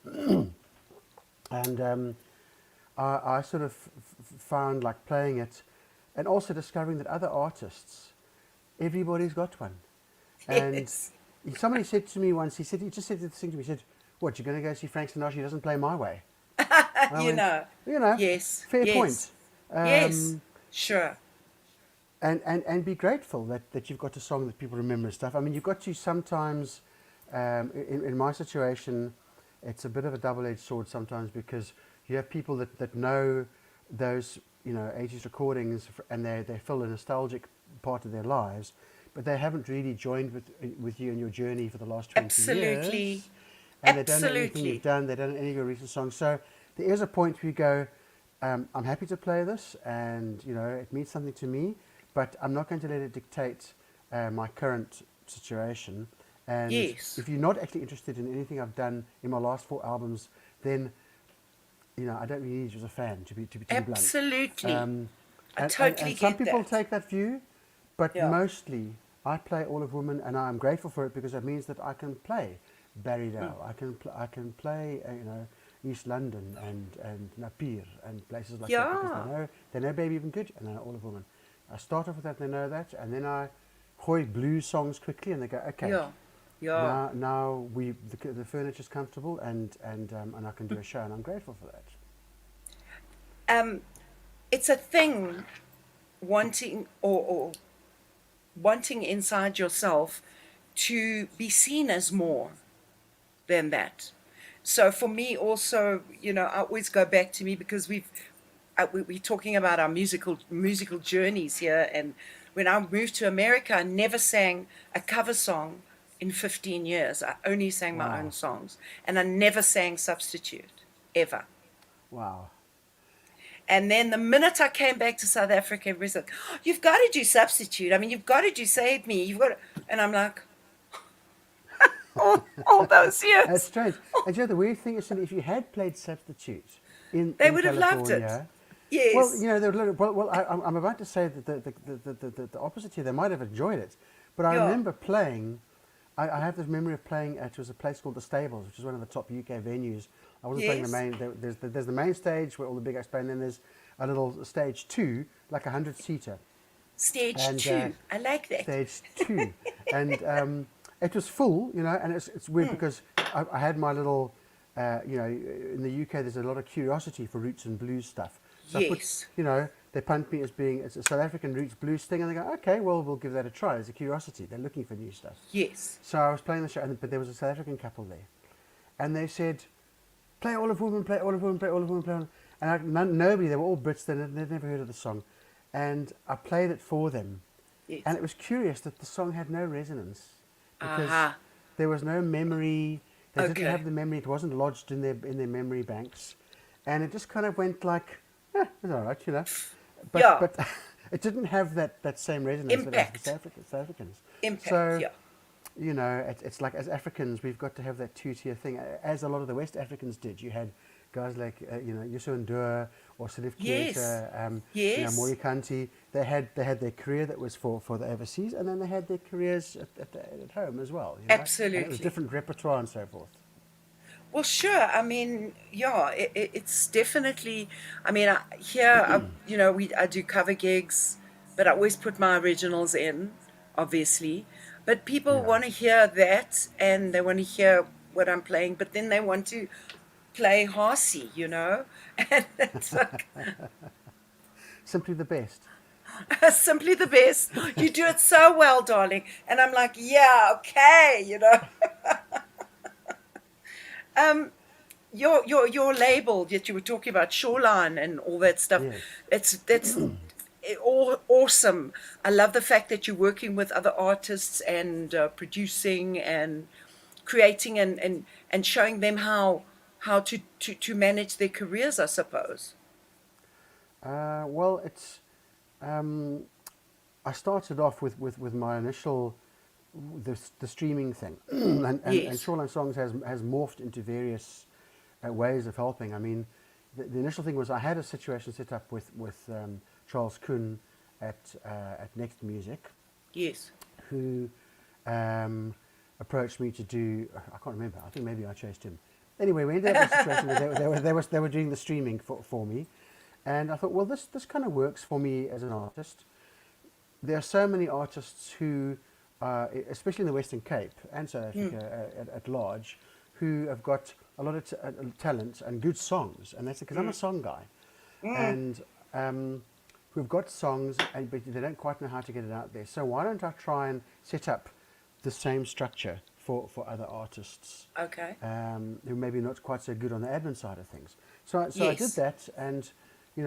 Speaker 2: and I sort of found like playing it, and also discovering that other artists, everybody's got one, and
Speaker 1: Yes.
Speaker 2: somebody said to me once, he just said this thing to me, he said, "What, you're going to go see Frank Sinatra? He doesn't play my way." I
Speaker 1: You
Speaker 2: went,
Speaker 1: know.
Speaker 2: you know,
Speaker 1: Yes.
Speaker 2: fair
Speaker 1: Yes.
Speaker 2: point.
Speaker 1: Yes. Sure.
Speaker 2: And be grateful that you've got a song that people remember and stuff. I mean, you've got to sometimes, in my situation, it's a bit of a double-edged sword sometimes, because you have people that know those, you know, 80s recordings, and they fill a nostalgic part of their lives, but they haven't really joined with you in your journey for the last 20
Speaker 1: Absolutely.
Speaker 2: years. And they don't know anything
Speaker 1: Absolutely.
Speaker 2: you've done, they don't know any of your recent songs. So there is a point where you go, I'm happy to play this, and you know it means something to me, but I'm not going to let it dictate my current situation. And
Speaker 1: Yes.
Speaker 2: if you're not actually interested in anything I've done in my last 4 albums, then you know I don't really need you as a fan, to be blunt.
Speaker 1: Absolutely. I
Speaker 2: And,
Speaker 1: totally
Speaker 2: and some
Speaker 1: get
Speaker 2: people
Speaker 1: that.
Speaker 2: take that view, but
Speaker 1: Yeah.
Speaker 2: mostly I play All of Women, and I'm grateful for it, because it means that I can play Barrydale, I can play you know, East London and Napier and places like that, because
Speaker 1: Yeah.
Speaker 2: they know Baby Even Good and they know All of Women. I start off with that, they know that, and then I hoy blues songs quickly, and they go, okay,
Speaker 1: Yeah. Yeah.
Speaker 2: now the furniture's comfortable, and I can do a show, and I'm grateful for that.
Speaker 1: It's a thing, wanting or wanting inside yourself to be seen as more than that. So for me also, you know, I always go back to me, because we're talking about our musical journeys here. And when I moved to America, I never sang a cover song in 15 years. I only sang my own
Speaker 2: Wow,
Speaker 1: songs, and I never sang Substitute ever.
Speaker 2: wow.
Speaker 1: And then the minute I came back to South Africa, everybody's like, "Oh, you've got to do Substitute. I mean, you've got to do Save Me. You've got to," and I'm like, all those
Speaker 2: That's
Speaker 1: years.
Speaker 2: strange. And you know, the weird thing is that if you had played Substitute
Speaker 1: They
Speaker 2: in
Speaker 1: would have loved it.
Speaker 2: California, well,
Speaker 1: Yes.
Speaker 2: you know, I'm about to say that the opposite here, they might have enjoyed it. But I
Speaker 1: Yeah.
Speaker 2: remember playing, I have this memory of playing at, it was a place called the Stables, which is one of the top UK venues. I wasn't playing the
Speaker 1: Yes.
Speaker 2: main, there's the main stage where all the big acts play, and then there's a little stage 2, like a 100-seater.
Speaker 1: Stage
Speaker 2: And
Speaker 1: two. I like that.
Speaker 2: stage 2. And it was full, you know, and it's weird because I had my little, you know, in the UK there's a lot of curiosity for roots and blues stuff. So I put,
Speaker 1: Yes.
Speaker 2: you know, they punt me as being, it's a South African roots blues thing, and they go, okay, well, we'll give that a try. There's a curiosity. They're looking for new stuff.
Speaker 1: Yes.
Speaker 2: So I was playing the show, but there was a South African couple there. And they said, play All of Women, play All of Women, play All of Women, play All of Women. And nobody, they were all Brits, they'd never heard of the song. And I played it for them.
Speaker 1: Yes.
Speaker 2: And it was curious that the song had no resonance, because
Speaker 1: Aha.
Speaker 2: there was no memory. They didn't
Speaker 1: Okay.
Speaker 2: have the memory. It wasn't lodged in their memory banks, and it just kind of went like, it's all right, you know. But
Speaker 1: Yeah.
Speaker 2: but it didn't have that same resonance that it has
Speaker 1: Impact.
Speaker 2: with South Africans.
Speaker 1: Impact.
Speaker 2: So
Speaker 1: Yeah.
Speaker 2: you know, it's like, as Africans, we've got to have that two-tier thing, as a lot of the West Africans did. You had guys like, you know, Yusu Ndua or Salif
Speaker 1: Yes.
Speaker 2: Keita,
Speaker 1: Yes.
Speaker 2: you know, Maury Kanti. They had their career that was for the overseas, and then they had their careers at home as well. You know? And it was
Speaker 1: Absolutely.
Speaker 2: different repertoire and so forth.
Speaker 1: Well, sure. I mean, yeah, it's definitely. I mean, here, you know, I do cover gigs, but I always put my originals in, obviously. But people
Speaker 2: Yeah.
Speaker 1: want to hear that, and they want to hear what I'm playing, but then they want to play horsey, you know? And it's like
Speaker 2: Simply the best.
Speaker 1: simply the best. You do it so well, darling. And I'm like, yeah, okay, you know. Um, your label that you were talking about, Shoreline and all that stuff,
Speaker 2: Yes.
Speaker 1: that's all awesome. I love the fact that you're working with other artists and producing and creating and showing them how to manage their careers, I suppose.
Speaker 2: Well, it's. Um, I started off with my initial the streaming thing, and
Speaker 1: Yes.
Speaker 2: Shoreline Songs has morphed into various ways of helping. I mean, the initial thing was I had a situation set up with Charles Kuhn at Next Music,
Speaker 1: Yes.
Speaker 2: who approached me to do. I can't remember. I think maybe I chased him. Anyway, we ended up in a situation where they were doing the streaming for me, and I thought, well, this kind of works for me as an artist. There are so many artists who, especially in the Western Cape and South Africa at large, who have got a lot of talent and good songs, and that's because I'm a song guy, and who've got songs, but they don't quite know how to get it out there. So why don't I try and set up the same structure for other artists
Speaker 1: Okay.
Speaker 2: who maybe not quite so good on the admin side of things. So I did
Speaker 1: Yes.
Speaker 2: that, and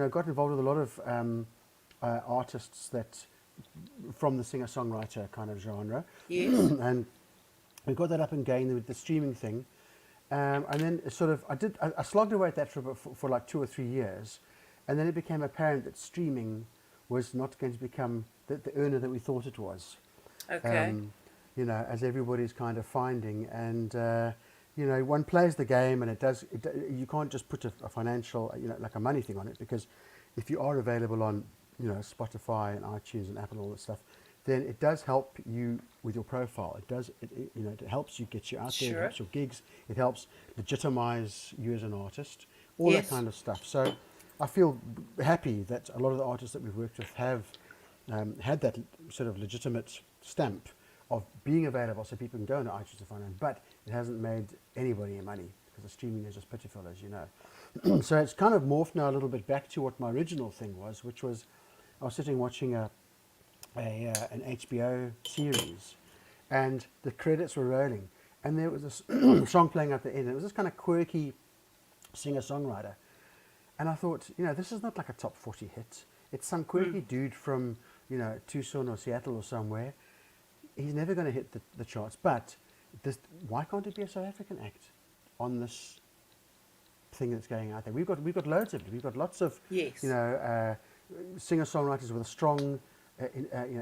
Speaker 2: got involved with a lot of artists that from the singer-songwriter kind of genre,
Speaker 1: Yes.
Speaker 2: and we got that up and going with the streaming thing, and then sort of I slogged away at that for like 2 or 3 years, and then it became apparent that streaming was not going to become the earner that we thought it was.
Speaker 1: Okay.
Speaker 2: As everybody's kind of finding, and one plays the game, and you can't just put a financial, like a money thing on it, because if you are available on, Spotify and iTunes and Apple and all that stuff, then it does help you with your profile. It helps you get you out there, it
Speaker 1: Sure.
Speaker 2: helps your gigs, it helps legitimize you as an artist, all that
Speaker 1: Yes.
Speaker 2: kind of stuff. So I feel happy that a lot of the artists that we've worked with have had that sort of legitimate stamp of being available so people can go into iTunes and find them, but it hasn't made anybody any money because the streaming is just pitiful, as you know. So it's kind of morphed now a little bit back to what my original thing was, which was I was sitting watching an HBO series, and the credits were rolling, and there was this song playing at the end. It was this kind of quirky singer-songwriter, and I thought, this is not like a top 40 hit. It's some quirky dude from, Tucson or Seattle or somewhere. He's never going to hit the charts. But why can't it be a South African act on this thing that's going out there? We've got loads of it. We've got lots of
Speaker 1: Yes.
Speaker 2: singer-songwriters with a strong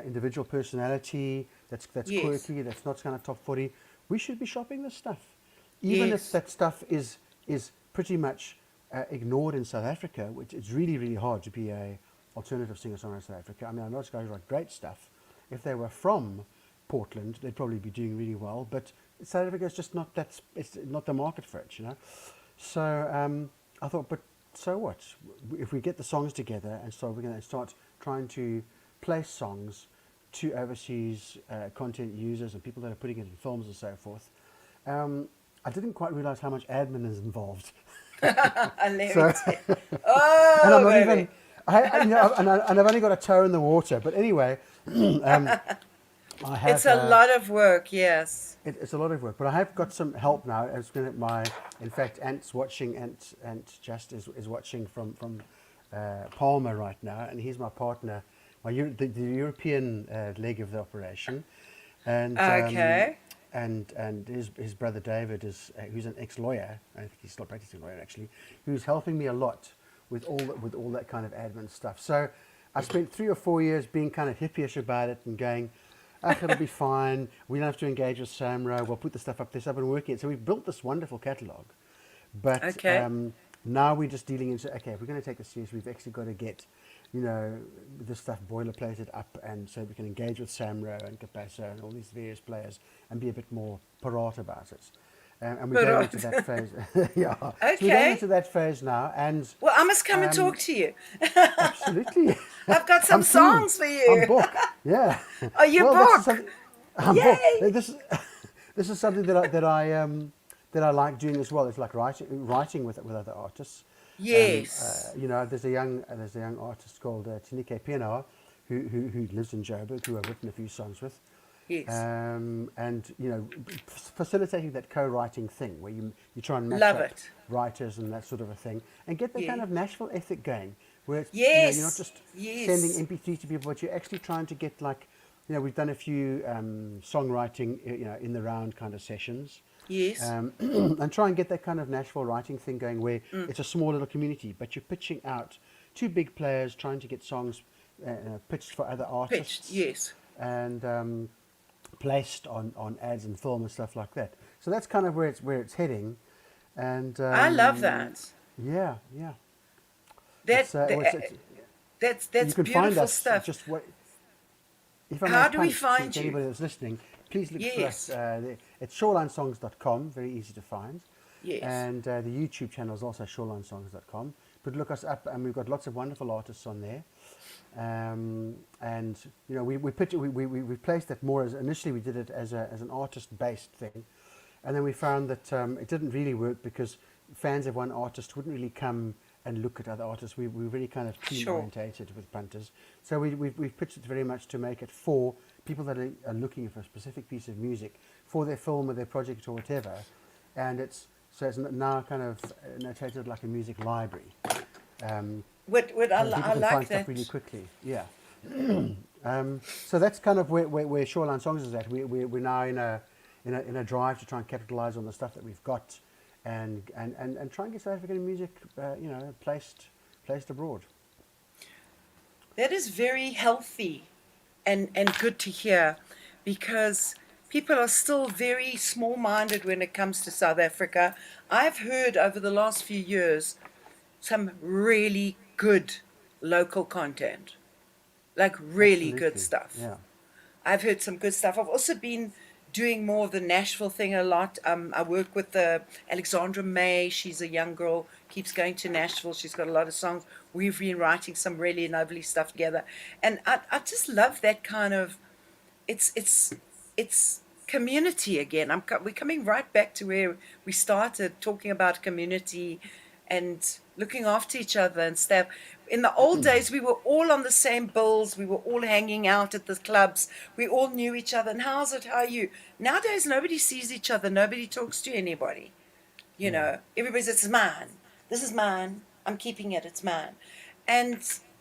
Speaker 2: individual personality that's
Speaker 1: Yes.
Speaker 2: quirky, that's not kind of top 40. We should be shopping this stuff, even if
Speaker 1: Yes.
Speaker 2: that stuff is pretty much ignored in South Africa, which it's really, really hard to be a alternative singer-songwriter in South Africa. I mean, I know those guys write great stuff. If they were from Portland, they'd probably be doing really well, but South Africa is just not it's not the market for it, So I thought, but so what? If we get the songs together and so we're going to start trying to place songs to overseas content users and people that are putting it in films and so forth. I didn't quite realize how much admin is involved.
Speaker 1: And let
Speaker 2: So-
Speaker 1: me tell you. Oh,
Speaker 2: And I'm not
Speaker 1: baby.
Speaker 2: even, and I've only got a toe in the water. But anyway, I have.
Speaker 1: It's a lot of work, yes.
Speaker 2: It's a lot of work, but I have got some help now. In fact, Ant's watching. Ant just is watching from Palma right now, and he's my partner, the European leg of the operation, and
Speaker 1: Okay.
Speaker 2: and his brother David is who's an ex-lawyer. I think he's still practicing lawyer actually, who's helping me a lot with all that kind of admin stuff. So I spent 3 or 4 years being kind of hippyish about it and going, it'll be fine. We don't have to engage with Samra. We'll put the stuff up there. So I've been working it. So we've built this wonderful catalogue. But
Speaker 1: Okay.
Speaker 2: now we're just dealing into, okay, if we're going to take this serious, we've actually got to get, this stuff boilerplated up, and so we can engage with Samro and Capasso and all these various players and be a bit more parrot about it. And we're going into that phase. Yeah. So we're going
Speaker 1: Okay.
Speaker 2: into that phase now. And
Speaker 1: Well, I must come and talk to you.
Speaker 2: absolutely.
Speaker 1: I've got some
Speaker 2: I'm keen.
Speaker 1: songs for you.
Speaker 2: I'm booked. Yeah.
Speaker 1: Are you
Speaker 2: Well, this is
Speaker 1: booked?
Speaker 2: something- I'm
Speaker 1: Yay!
Speaker 2: booked. This is something that I that I like doing as well is like writing with other artists.
Speaker 1: Yes.
Speaker 2: You know, there's a young artist called Tineke Pienaar who lives in Joburg, who I've written a few songs with.
Speaker 1: Yes.
Speaker 2: And you know, facilitating that co-writing thing where you try and match
Speaker 1: Love
Speaker 2: up
Speaker 1: it.
Speaker 2: writers and that sort of a thing, and get the
Speaker 1: Yeah.
Speaker 2: kind of Nashville ethic going, where it's, you know,
Speaker 1: Yes.
Speaker 2: you're not just
Speaker 1: Yes.
Speaker 2: sending MP3 to people, but you're actually trying to get, like, you know, we've done a few songwriting, you know, in the round kind of sessions.
Speaker 1: Yes.
Speaker 2: And try and get that kind of Nashville writing thing going, where it's a small little community, but you're pitching out to big players, trying to get songs pitched for other artists.
Speaker 1: Pitched. Yes.
Speaker 2: And placed on ads and film and stuff like that. So that's kind of where it's heading. And
Speaker 1: I love that.
Speaker 2: Yeah, yeah.
Speaker 1: That's
Speaker 2: You can
Speaker 1: beautiful
Speaker 2: find us
Speaker 1: stuff.
Speaker 2: just what. If I
Speaker 1: How
Speaker 2: may
Speaker 1: do we
Speaker 2: punt
Speaker 1: find
Speaker 2: to
Speaker 1: you?
Speaker 2: anybody that's listening, please look for
Speaker 1: Yes.
Speaker 2: us. It's shorelinesongs.com, very easy to find.
Speaker 1: Yes.
Speaker 2: And the YouTube channel is also shorelinesongs.com. But look us up, and we've got lots of wonderful artists on there. And you know, we placed that more as, initially we did it as an artist-based thing, and then we found that it didn't really work because fans of one artist wouldn't really come and look at other artists. We're really kind of team
Speaker 1: Sure.
Speaker 2: orientated with punters, so we've pitched it very much to make it for people that are looking for a specific piece of music for their film or their project or whatever, and it's now kind of notated like a music library.
Speaker 1: What
Speaker 2: So
Speaker 1: I
Speaker 2: people can
Speaker 1: like
Speaker 2: find
Speaker 1: that.
Speaker 2: stuff really quickly. Yeah. So that's kind of where Shoreline Songs is at. We're now in a drive to try and capitalize on the stuff that we've got, and try and get South African music, you know, placed abroad.
Speaker 1: That is very healthy and good to hear, because people are still very small-minded when it comes to South Africa. I've heard over the last few years some really good local content, like really good
Speaker 2: Absolutely.
Speaker 1: stuff.
Speaker 2: Yeah.
Speaker 1: I've heard some good stuff. I've also been doing more of the Nashville thing a lot. I work with Alexandra May. She's a young girl, keeps going to Nashville. She's got a lot of songs. We've been writing some really lovely stuff together. And I just love that kind of, it's community again. We're coming right back to where we started, talking about community and looking after each other and stuff. In the old days, we were all on the same bills. We were all hanging out at the clubs. We all knew each other. And how's it? How are you? Nowadays, nobody sees each other. Nobody talks to anybody. You know, everybody says, it's mine. This is mine. I'm keeping it. It's mine. And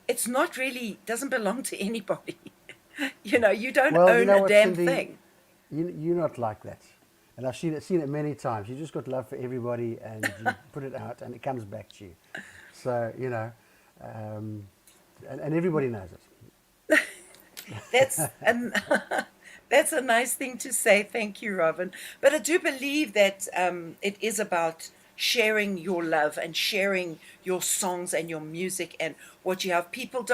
Speaker 1: it's not really, doesn't belong to anybody. You know, you don't
Speaker 2: Well, you
Speaker 1: own
Speaker 2: know
Speaker 1: a
Speaker 2: what,
Speaker 1: damn
Speaker 2: Cindy?
Speaker 1: thing.
Speaker 2: You're not like that. And I've seen it many times. You just got love for everybody, and you put it out, and it comes back to you. So, you know, and everybody knows it.
Speaker 1: That's a nice thing to say. Thank you, Robin. But I do believe that it is about sharing your love and sharing your songs and your music and what you have. People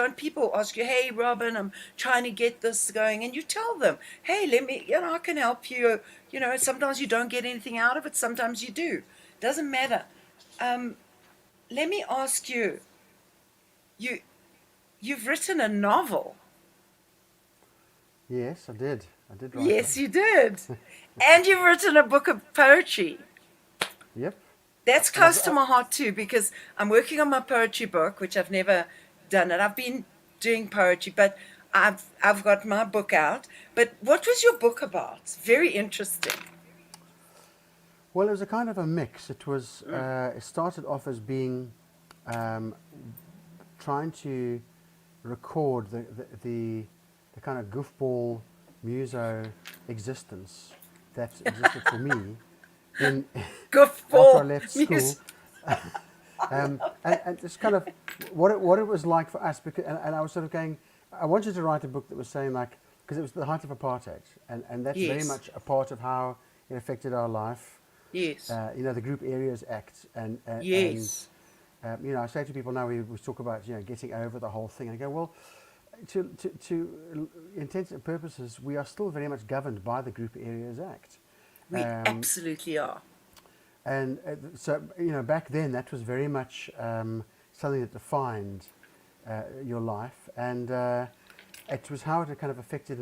Speaker 1: ask you, hey, Robin, I'm trying to get this going. And you tell them, hey, I can help you. You know, sometimes you don't get anything out of it. Sometimes you do. Doesn't matter. Let me ask you, you've written a novel.
Speaker 2: Yes, I did. I did write
Speaker 1: Yes,
Speaker 2: that.
Speaker 1: you did. And you've written a book of poetry.
Speaker 2: Yep.
Speaker 1: That's close to my heart too, because I'm working on my poetry book, which I've never done it. I've been doing poetry, but I've got my book out. But what was your book about? It's very interesting.
Speaker 2: Well, it was a kind of a mix. It was. It started off as being trying to record the kind of goofball muso existence that existed for me after I left school. And it's kind of what it was like for us, because and I was sort of going, I wanted to write a book that was saying, like, because it was the height of apartheid, and that's very
Speaker 1: Yes.
Speaker 2: much a part of how it affected our life.
Speaker 1: Yes.
Speaker 2: You know, the Group Areas Act,
Speaker 1: Yes.
Speaker 2: and you know, I say to people now, we talk about, you know, getting over the whole thing, and I go, well, to intents and purposes, we are still very much governed by the Group Areas Act.
Speaker 1: We absolutely are.
Speaker 2: And so, you know, back then that was very much something that defined your life. And it was how it had kind of affected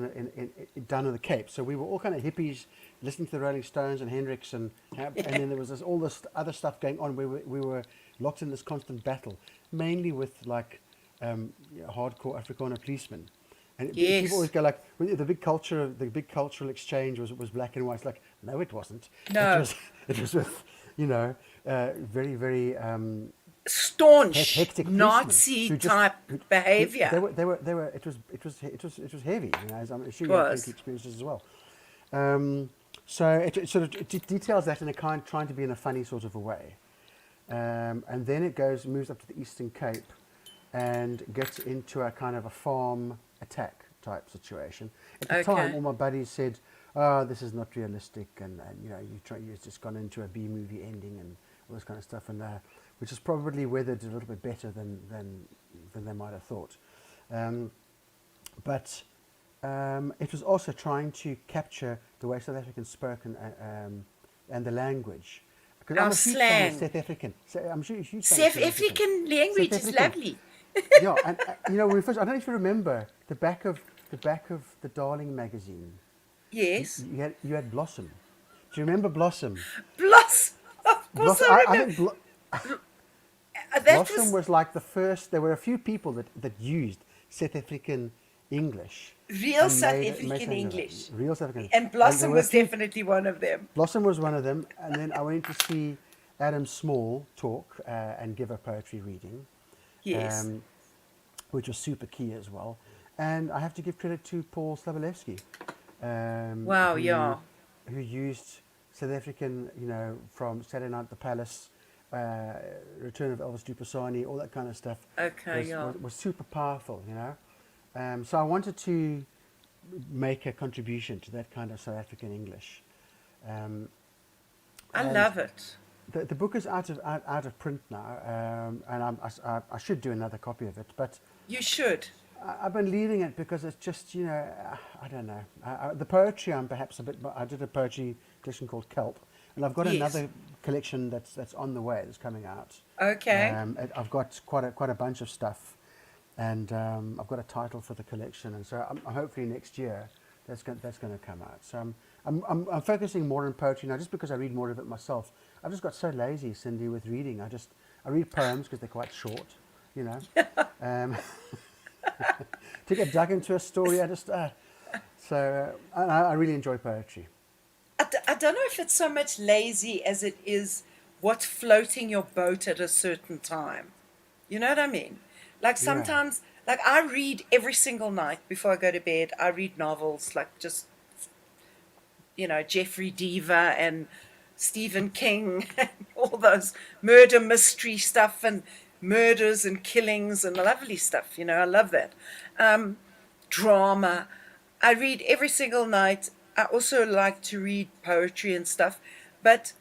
Speaker 2: down in the Cape. So we were all kind of hippies, listening to the Rolling Stones and Hendrix, and then there was all this other stuff going on. We were locked in this constant battle, mainly with like hardcore Afrikaner policemen. And
Speaker 1: Yes.
Speaker 2: people always go like, the big cultural exchange was black and white. It's like, no, it wasn't.
Speaker 1: No.
Speaker 2: It was with, very, very
Speaker 1: Staunch
Speaker 2: hectic
Speaker 1: Nazi type behavior.
Speaker 2: They were. It was heavy. As I'm sure
Speaker 1: It
Speaker 2: you have
Speaker 1: was.
Speaker 2: plenty experiences as well. So it sort of details that in a trying to be in a funny sort of a way, and then it moves up to the Eastern Cape, and gets into a kind of a farm attack type situation. At the time, all my buddies said, "Oh, this is not realistic," and you've just gone into a B movie ending and all this kind of stuff, and which is probably weathered a little bit better than they might have thought. But it was also trying to capture the way South Africans spoke and the language. Because I'm a huge fan of South African. So I'm sure you
Speaker 1: South African language is lovely.
Speaker 2: Yeah, and when we first, I don't know if you remember the back of the Darling magazine.
Speaker 1: Yes.
Speaker 2: You had Blossom. Do you remember Blossom?
Speaker 1: Blossom. Of course I remember.
Speaker 2: Blossom was like the first. There were a few people that used South African English.
Speaker 1: Real South African English.
Speaker 2: Real South African.
Speaker 1: And Blossom was definitely one of them.
Speaker 2: Blossom was one of them. And then I went to see Adam Small talk and give a poetry reading.
Speaker 1: Yes.
Speaker 2: Which was super key as well. And I have to give credit to Paul Slabolewski. Who used South African, from Saturday Night at the Palace, Return of Elvis Dupasani, all that kind of stuff. Was super powerful, So I wanted to make a contribution to that kind of South African English.
Speaker 1: I love it.
Speaker 2: The book is out of print now, and I should do another copy of it. But
Speaker 1: you should.
Speaker 2: I've been leaving it because it's just, I don't know. The poetry, I'm perhaps a bit. I did a poetry collection called Kelp, and I've got another collection that's on the way, that's coming out.
Speaker 1: Okay.
Speaker 2: I've got quite a bunch of stuff, and I've got a title for the collection, and so hopefully next year that's going to come out. So I'm focusing more on poetry now, just because I read more of it myself. I've just got so lazy, Cindy, with reading. I read poems because they're quite short, to get dug into a story, I really enjoy poetry.
Speaker 1: I don't know if it's so much lazy as it is what's floating your boat at a certain time. You know what I mean? Like sometimes, like I read every single night before I go to bed. I read novels like just, Jeffrey Deaver and Stephen King and all those murder mystery stuff and murders and killings and lovely stuff. I love that. Drama. I read every single night. I also like to read poetry and stuff, but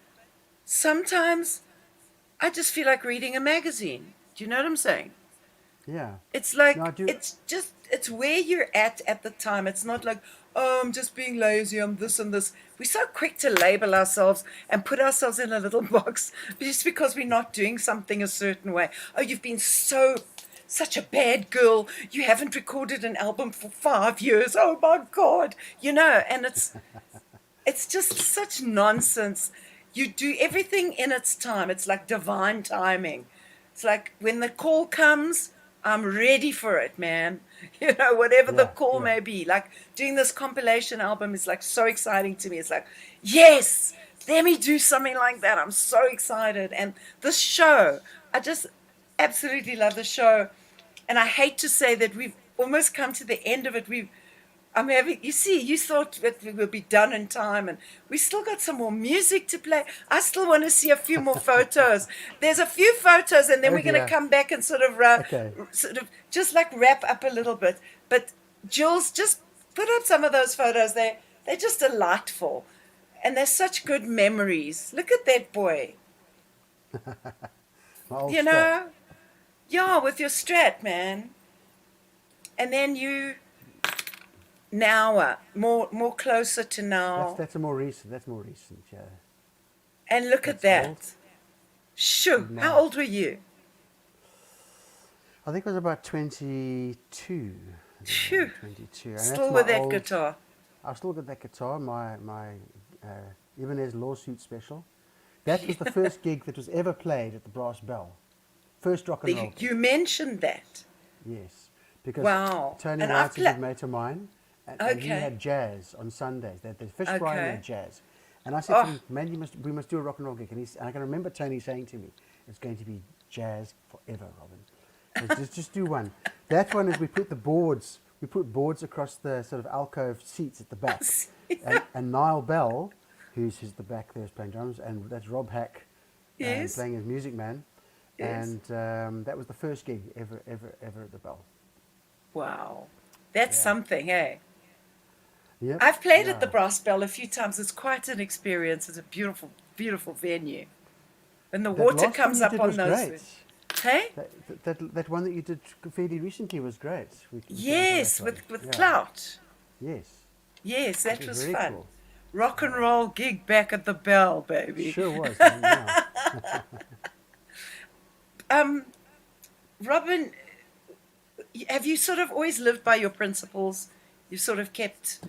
Speaker 1: sometimes I just feel like reading a magazine. Do you know what I'm saying?
Speaker 2: Yeah.
Speaker 1: It's like, it's where you're at the time. It's not like, oh, I'm just being lazy, I'm this and this. We're so quick to label ourselves and put ourselves in a little box just because we're not doing something a certain way. Oh, you've been such a bad girl. You haven't recorded an album for 5 years. Oh my God. And it's just such nonsense. You do everything in its time. It's like divine timing. It's like when the call comes, I'm ready for it, man. Whatever the call may be. Like doing this compilation album is like so exciting to me. It's like, yes, let me do something like that. I'm so excited. And this show, I just absolutely love the show. And I hate to say that we've almost come to the end of it. You thought that we would be done in time, and we still got some more music to play. I still want to see a few more photos. There's a few photos, and then we're going to come back and sort of just like wrap up a little bit. But Jules, just put up some of those photos. They're just delightful, and they're such good memories. Look at that boy. With your Strat, man. And then you. Now, more closer to now.
Speaker 2: That's more recent, yeah.
Speaker 1: And look at that. Old. Shoo, how old were you?
Speaker 2: I think I was about 22
Speaker 1: Phew.
Speaker 2: 22. And that's
Speaker 1: Still
Speaker 2: my
Speaker 1: with that
Speaker 2: old,
Speaker 1: guitar.
Speaker 2: I've still got that guitar, my Ibanez Lawsuit Special. That was the first gig that was ever played at the Brass Bell. First rock and roll gig.
Speaker 1: You mentioned that.
Speaker 2: Yes, because
Speaker 1: Wow.
Speaker 2: Tony
Speaker 1: And
Speaker 2: White's a good mate of mine, and he
Speaker 1: Okay.
Speaker 2: had jazz on Sundays. They had the fish fry and they
Speaker 1: Okay.
Speaker 2: had jazz. And I said to him, man, we must do a rock and roll gig. And I can remember Tony saying to me, it's going to be jazz forever, Robin. Just do one. That one is we put boards across the sort of alcove seats at the back. And Niall Bell, who's the back there, is playing drums, and that's Rob Hack
Speaker 1: Yes.
Speaker 2: playing as Music Man.
Speaker 1: Yes.
Speaker 2: And that was the first gig ever at the Bell.
Speaker 1: Wow. That's something, eh?
Speaker 2: Yep.
Speaker 1: I've played at the Brass Bell a few times. It's quite an experience. It's a beautiful, beautiful venue. When the water comes up on those.
Speaker 2: Great.
Speaker 1: Hey?
Speaker 2: That one that you did fairly recently was great.
Speaker 1: Yes, with Clout.
Speaker 2: Yes.
Speaker 1: Yes, that was
Speaker 2: very
Speaker 1: fun.
Speaker 2: cool.
Speaker 1: Rock and roll gig back at the Bell, baby.
Speaker 2: Sure was. Yeah.
Speaker 1: Robin, have you sort of always lived by your principles? You sort of kept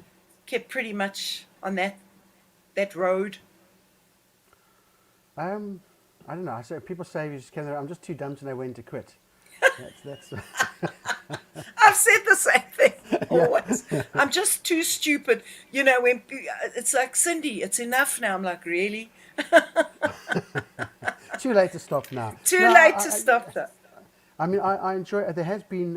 Speaker 1: pretty much on that road?
Speaker 2: I don't know. People say you just came there. I'm just too dumb to know when to quit. That's
Speaker 1: I've said the same thing always. I'm just too stupid. You know, when it's like, Cindy, it's enough now. I'm like, really?
Speaker 2: too late to stop now.
Speaker 1: Too late to stop that.
Speaker 2: I mean, I enjoy it. There has been.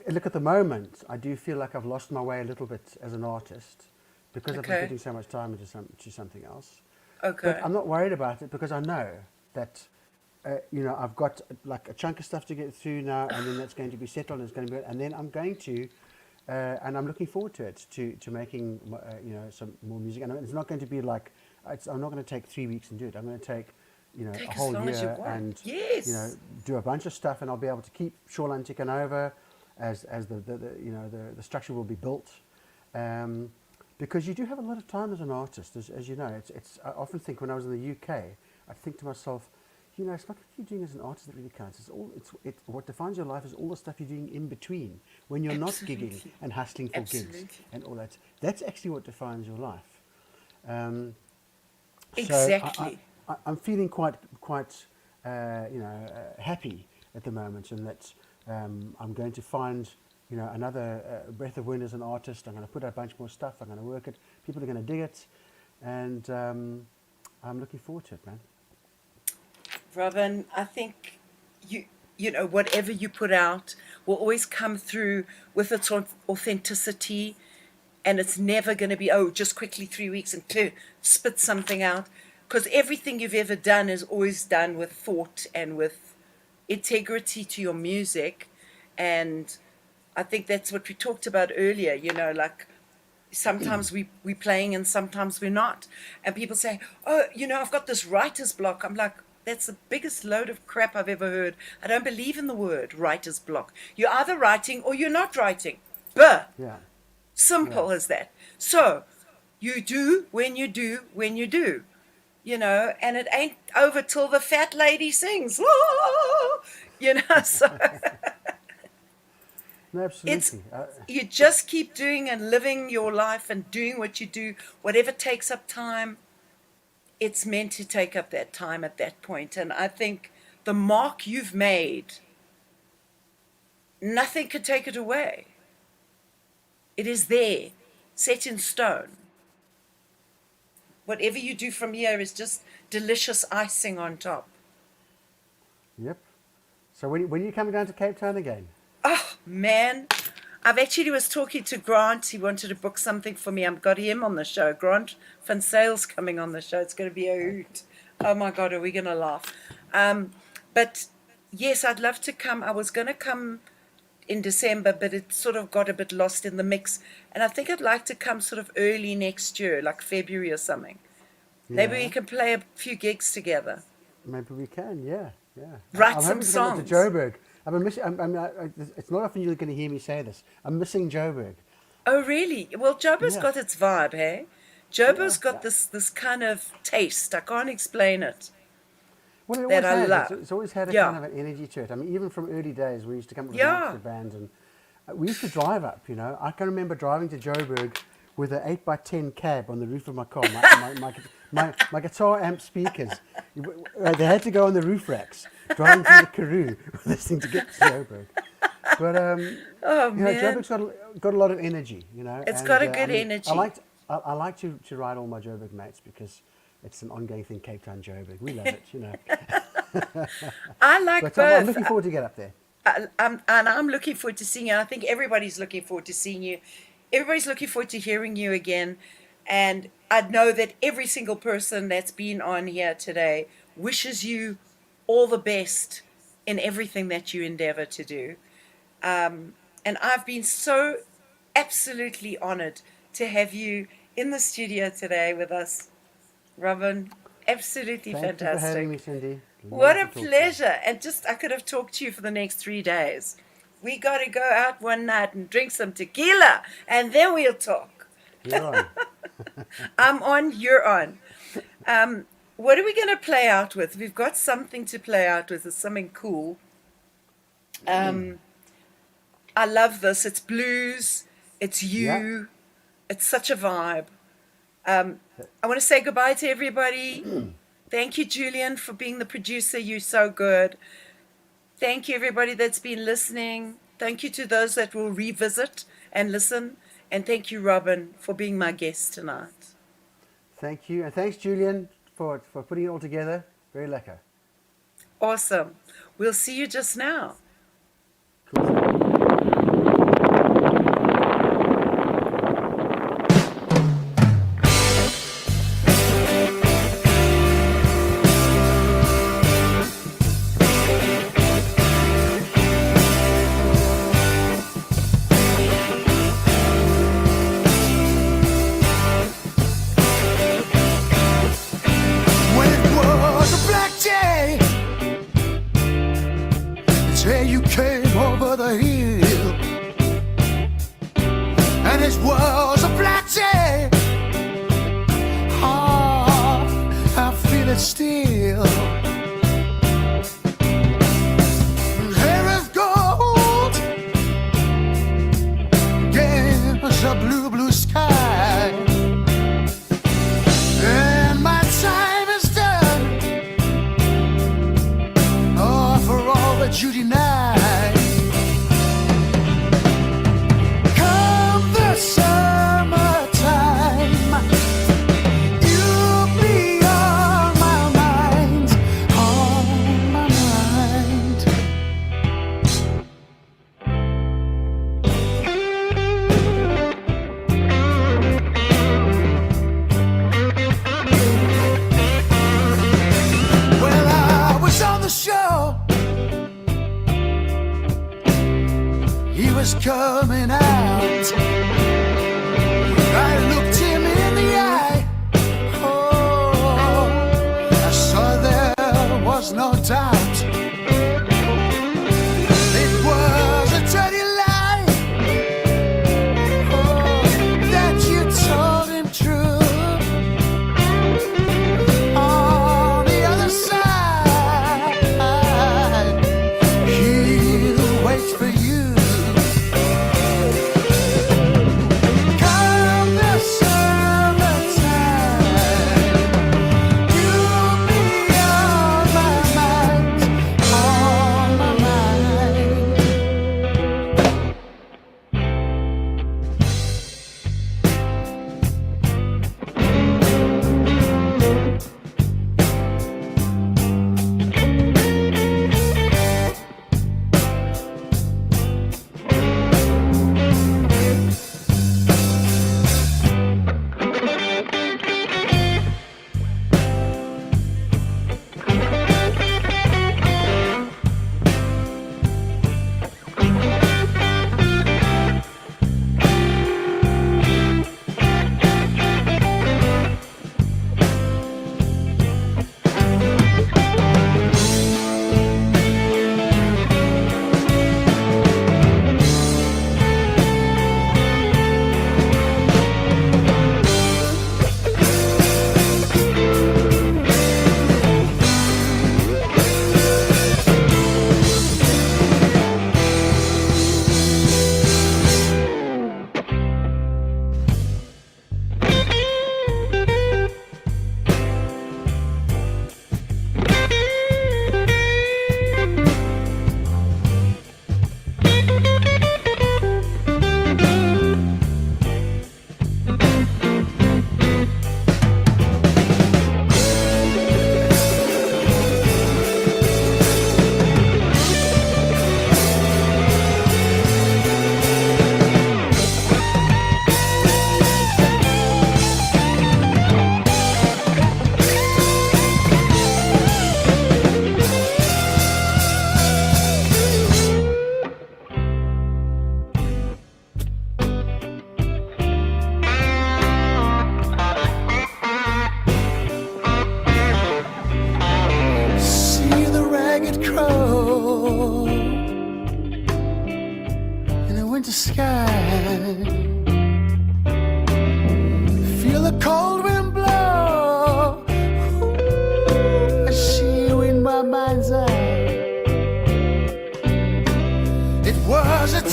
Speaker 2: Look, at the moment, I do feel like I've lost my way a little bit as an artist because I've been putting so much time into something else.
Speaker 1: Okay.
Speaker 2: But I'm not worried about it because I know that, I've got like a chunk of stuff to get through now, and then that's going to be settled, and it's going to be, and then I'm going to, and I'm looking forward to it, to making, some more music. And it's not going to be like, I'm not going to take 3 weeks and do it. I'm going to take,
Speaker 1: Take
Speaker 2: a
Speaker 1: as
Speaker 2: whole
Speaker 1: long as you
Speaker 2: year
Speaker 1: want.
Speaker 2: and,
Speaker 1: Yes.
Speaker 2: do a bunch of stuff, and I'll be able to keep Shoreline ticking over as the structure will be built. Because you do have a lot of time as an artist, as you know. I often think when I was in the UK, I think to myself, it's not what you're doing as an artist that really counts. What defines your life is all the stuff you're doing in between when you're not gigging and hustling for gigs and all that. That's actually what defines your life.
Speaker 1: Exactly.
Speaker 2: So I'm feeling quite happy at the moment, in that I'm going to find another breath of wind as an artist. I'm going to put out a bunch more stuff. I'm going to work it. People are going to dig it, and I'm looking forward to it, man.
Speaker 1: Robin, I think whatever you put out will always come through with its authenticity, and it's never going to be, just quickly 3 weeks and spit something out, because everything you've ever done is always done with thought and with integrity to your music. And I think that's what we talked about earlier, like sometimes we're playing and sometimes we're not. And people say, I've got this writer's block. I'm like, that's the biggest load of crap I've ever heard. I don't believe in the word writer's block. You're either writing or you're not writing.
Speaker 2: Yeah.
Speaker 1: Simple as that. So you do when you do when you do. And it ain't over till the fat lady sings. So
Speaker 2: No, absolutely.
Speaker 1: you just keep doing and living your life and doing what you do, whatever takes up time. It's meant to take up that time at that point. And I think the mark you've made, nothing could take it away. It is there, set in stone. Whatever you do from here is just delicious icing on top.
Speaker 2: Yep. So when are you coming down to Cape Town again?
Speaker 1: Oh, man. I've actually was talking to Grant. He wanted to book something for me. I've got him on the show. Grant Van Sale's coming on the show. It's going to be a hoot. Oh, my God, are we going to laugh? But, yes, I'd love to come. I was going to come in December, but it sort of got a bit lost in the mix. And I think I'd like to come sort of early next year, like February or something.
Speaker 2: Yeah.
Speaker 1: Maybe we can play a few gigs together.
Speaker 2: Maybe we can, yeah.
Speaker 1: Write
Speaker 2: I'm
Speaker 1: some
Speaker 2: hoping to come
Speaker 1: songs.
Speaker 2: to Joburg. It's not often you're going to hear me say this. I'm missing Joburg.
Speaker 1: Oh, really? Well, Joburg's got its vibe, hey? Joburg's got
Speaker 2: yeah.
Speaker 1: this kind of taste. I can't explain it.
Speaker 2: Well,
Speaker 1: that I love.
Speaker 2: It's always had a kind of an energy to it. I mean, even from early days, we used to come up with a band, we used to drive up, you know. I can remember driving to Joburg with an 8x10 cab on the roof of my car. My guitar amp speakers, they had to go on the roof racks, driving through the Karoo with this thing to get to Joburg. But, you know, Joburg's got a lot of energy, you know.
Speaker 1: It's got a good energy.
Speaker 2: I like to ride all my Joburg mates because it's an ongoing thing, Cape Town, Joburg. We love it, you know.
Speaker 1: I like
Speaker 2: but
Speaker 1: both.
Speaker 2: I'm looking forward to get up there.
Speaker 1: I'm looking forward to seeing you. I think everybody's looking forward to seeing you. Everybody's looking forward to hearing you again. And I know that every single person that's been on here today wishes you all the best in everything that you endeavor to do. And I've been so absolutely honored to have you in the studio today with us, Robin. Absolutely fantastic.
Speaker 2: Thank you for having me, Cindy.
Speaker 1: What a pleasure. And just, I could have talked to you for the next 3 days. We got to go out one night and drink some tequila, and then we'll talk.
Speaker 2: You're on.
Speaker 1: I'm on, you're on. What are we going to play out with? We've got something to play out with. It's something cool. I love this. It's blues. It's you.
Speaker 2: Yeah.
Speaker 1: It's such a vibe. I want to say goodbye to everybody. Thank you, Julian, for being the producer. You're so good. Thank you, everybody that's been listening. Thank you to those that will revisit and listen. And thank you, Robin, for being my guest tonight.
Speaker 2: Thank you. And thanks, Julian, for putting it all together. Very lekker.
Speaker 1: Awesome. We'll see you just now.
Speaker 2: Cool.
Speaker 3: When it was a black day, till you came over the hill, and it was a black day. Oh, I feel it still. Hair of gold against a blue, blue sky. And my time is done. Oh, for all that you denied. Come the summertime, you'll be on my mind, on my mind.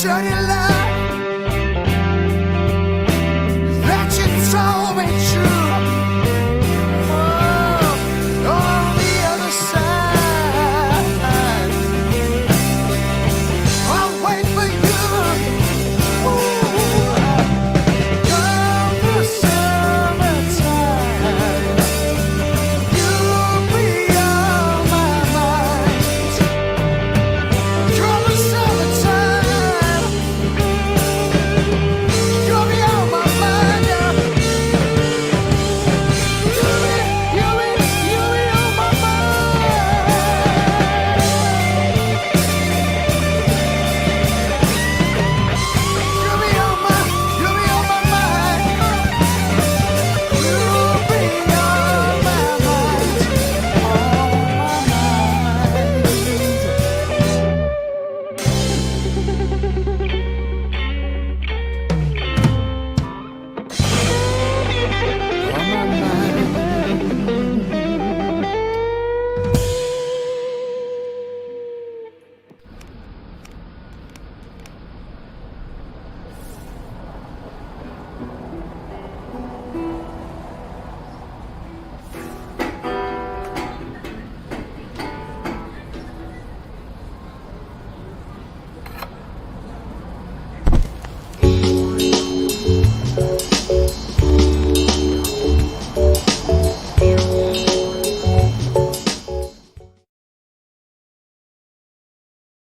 Speaker 3: Shut your love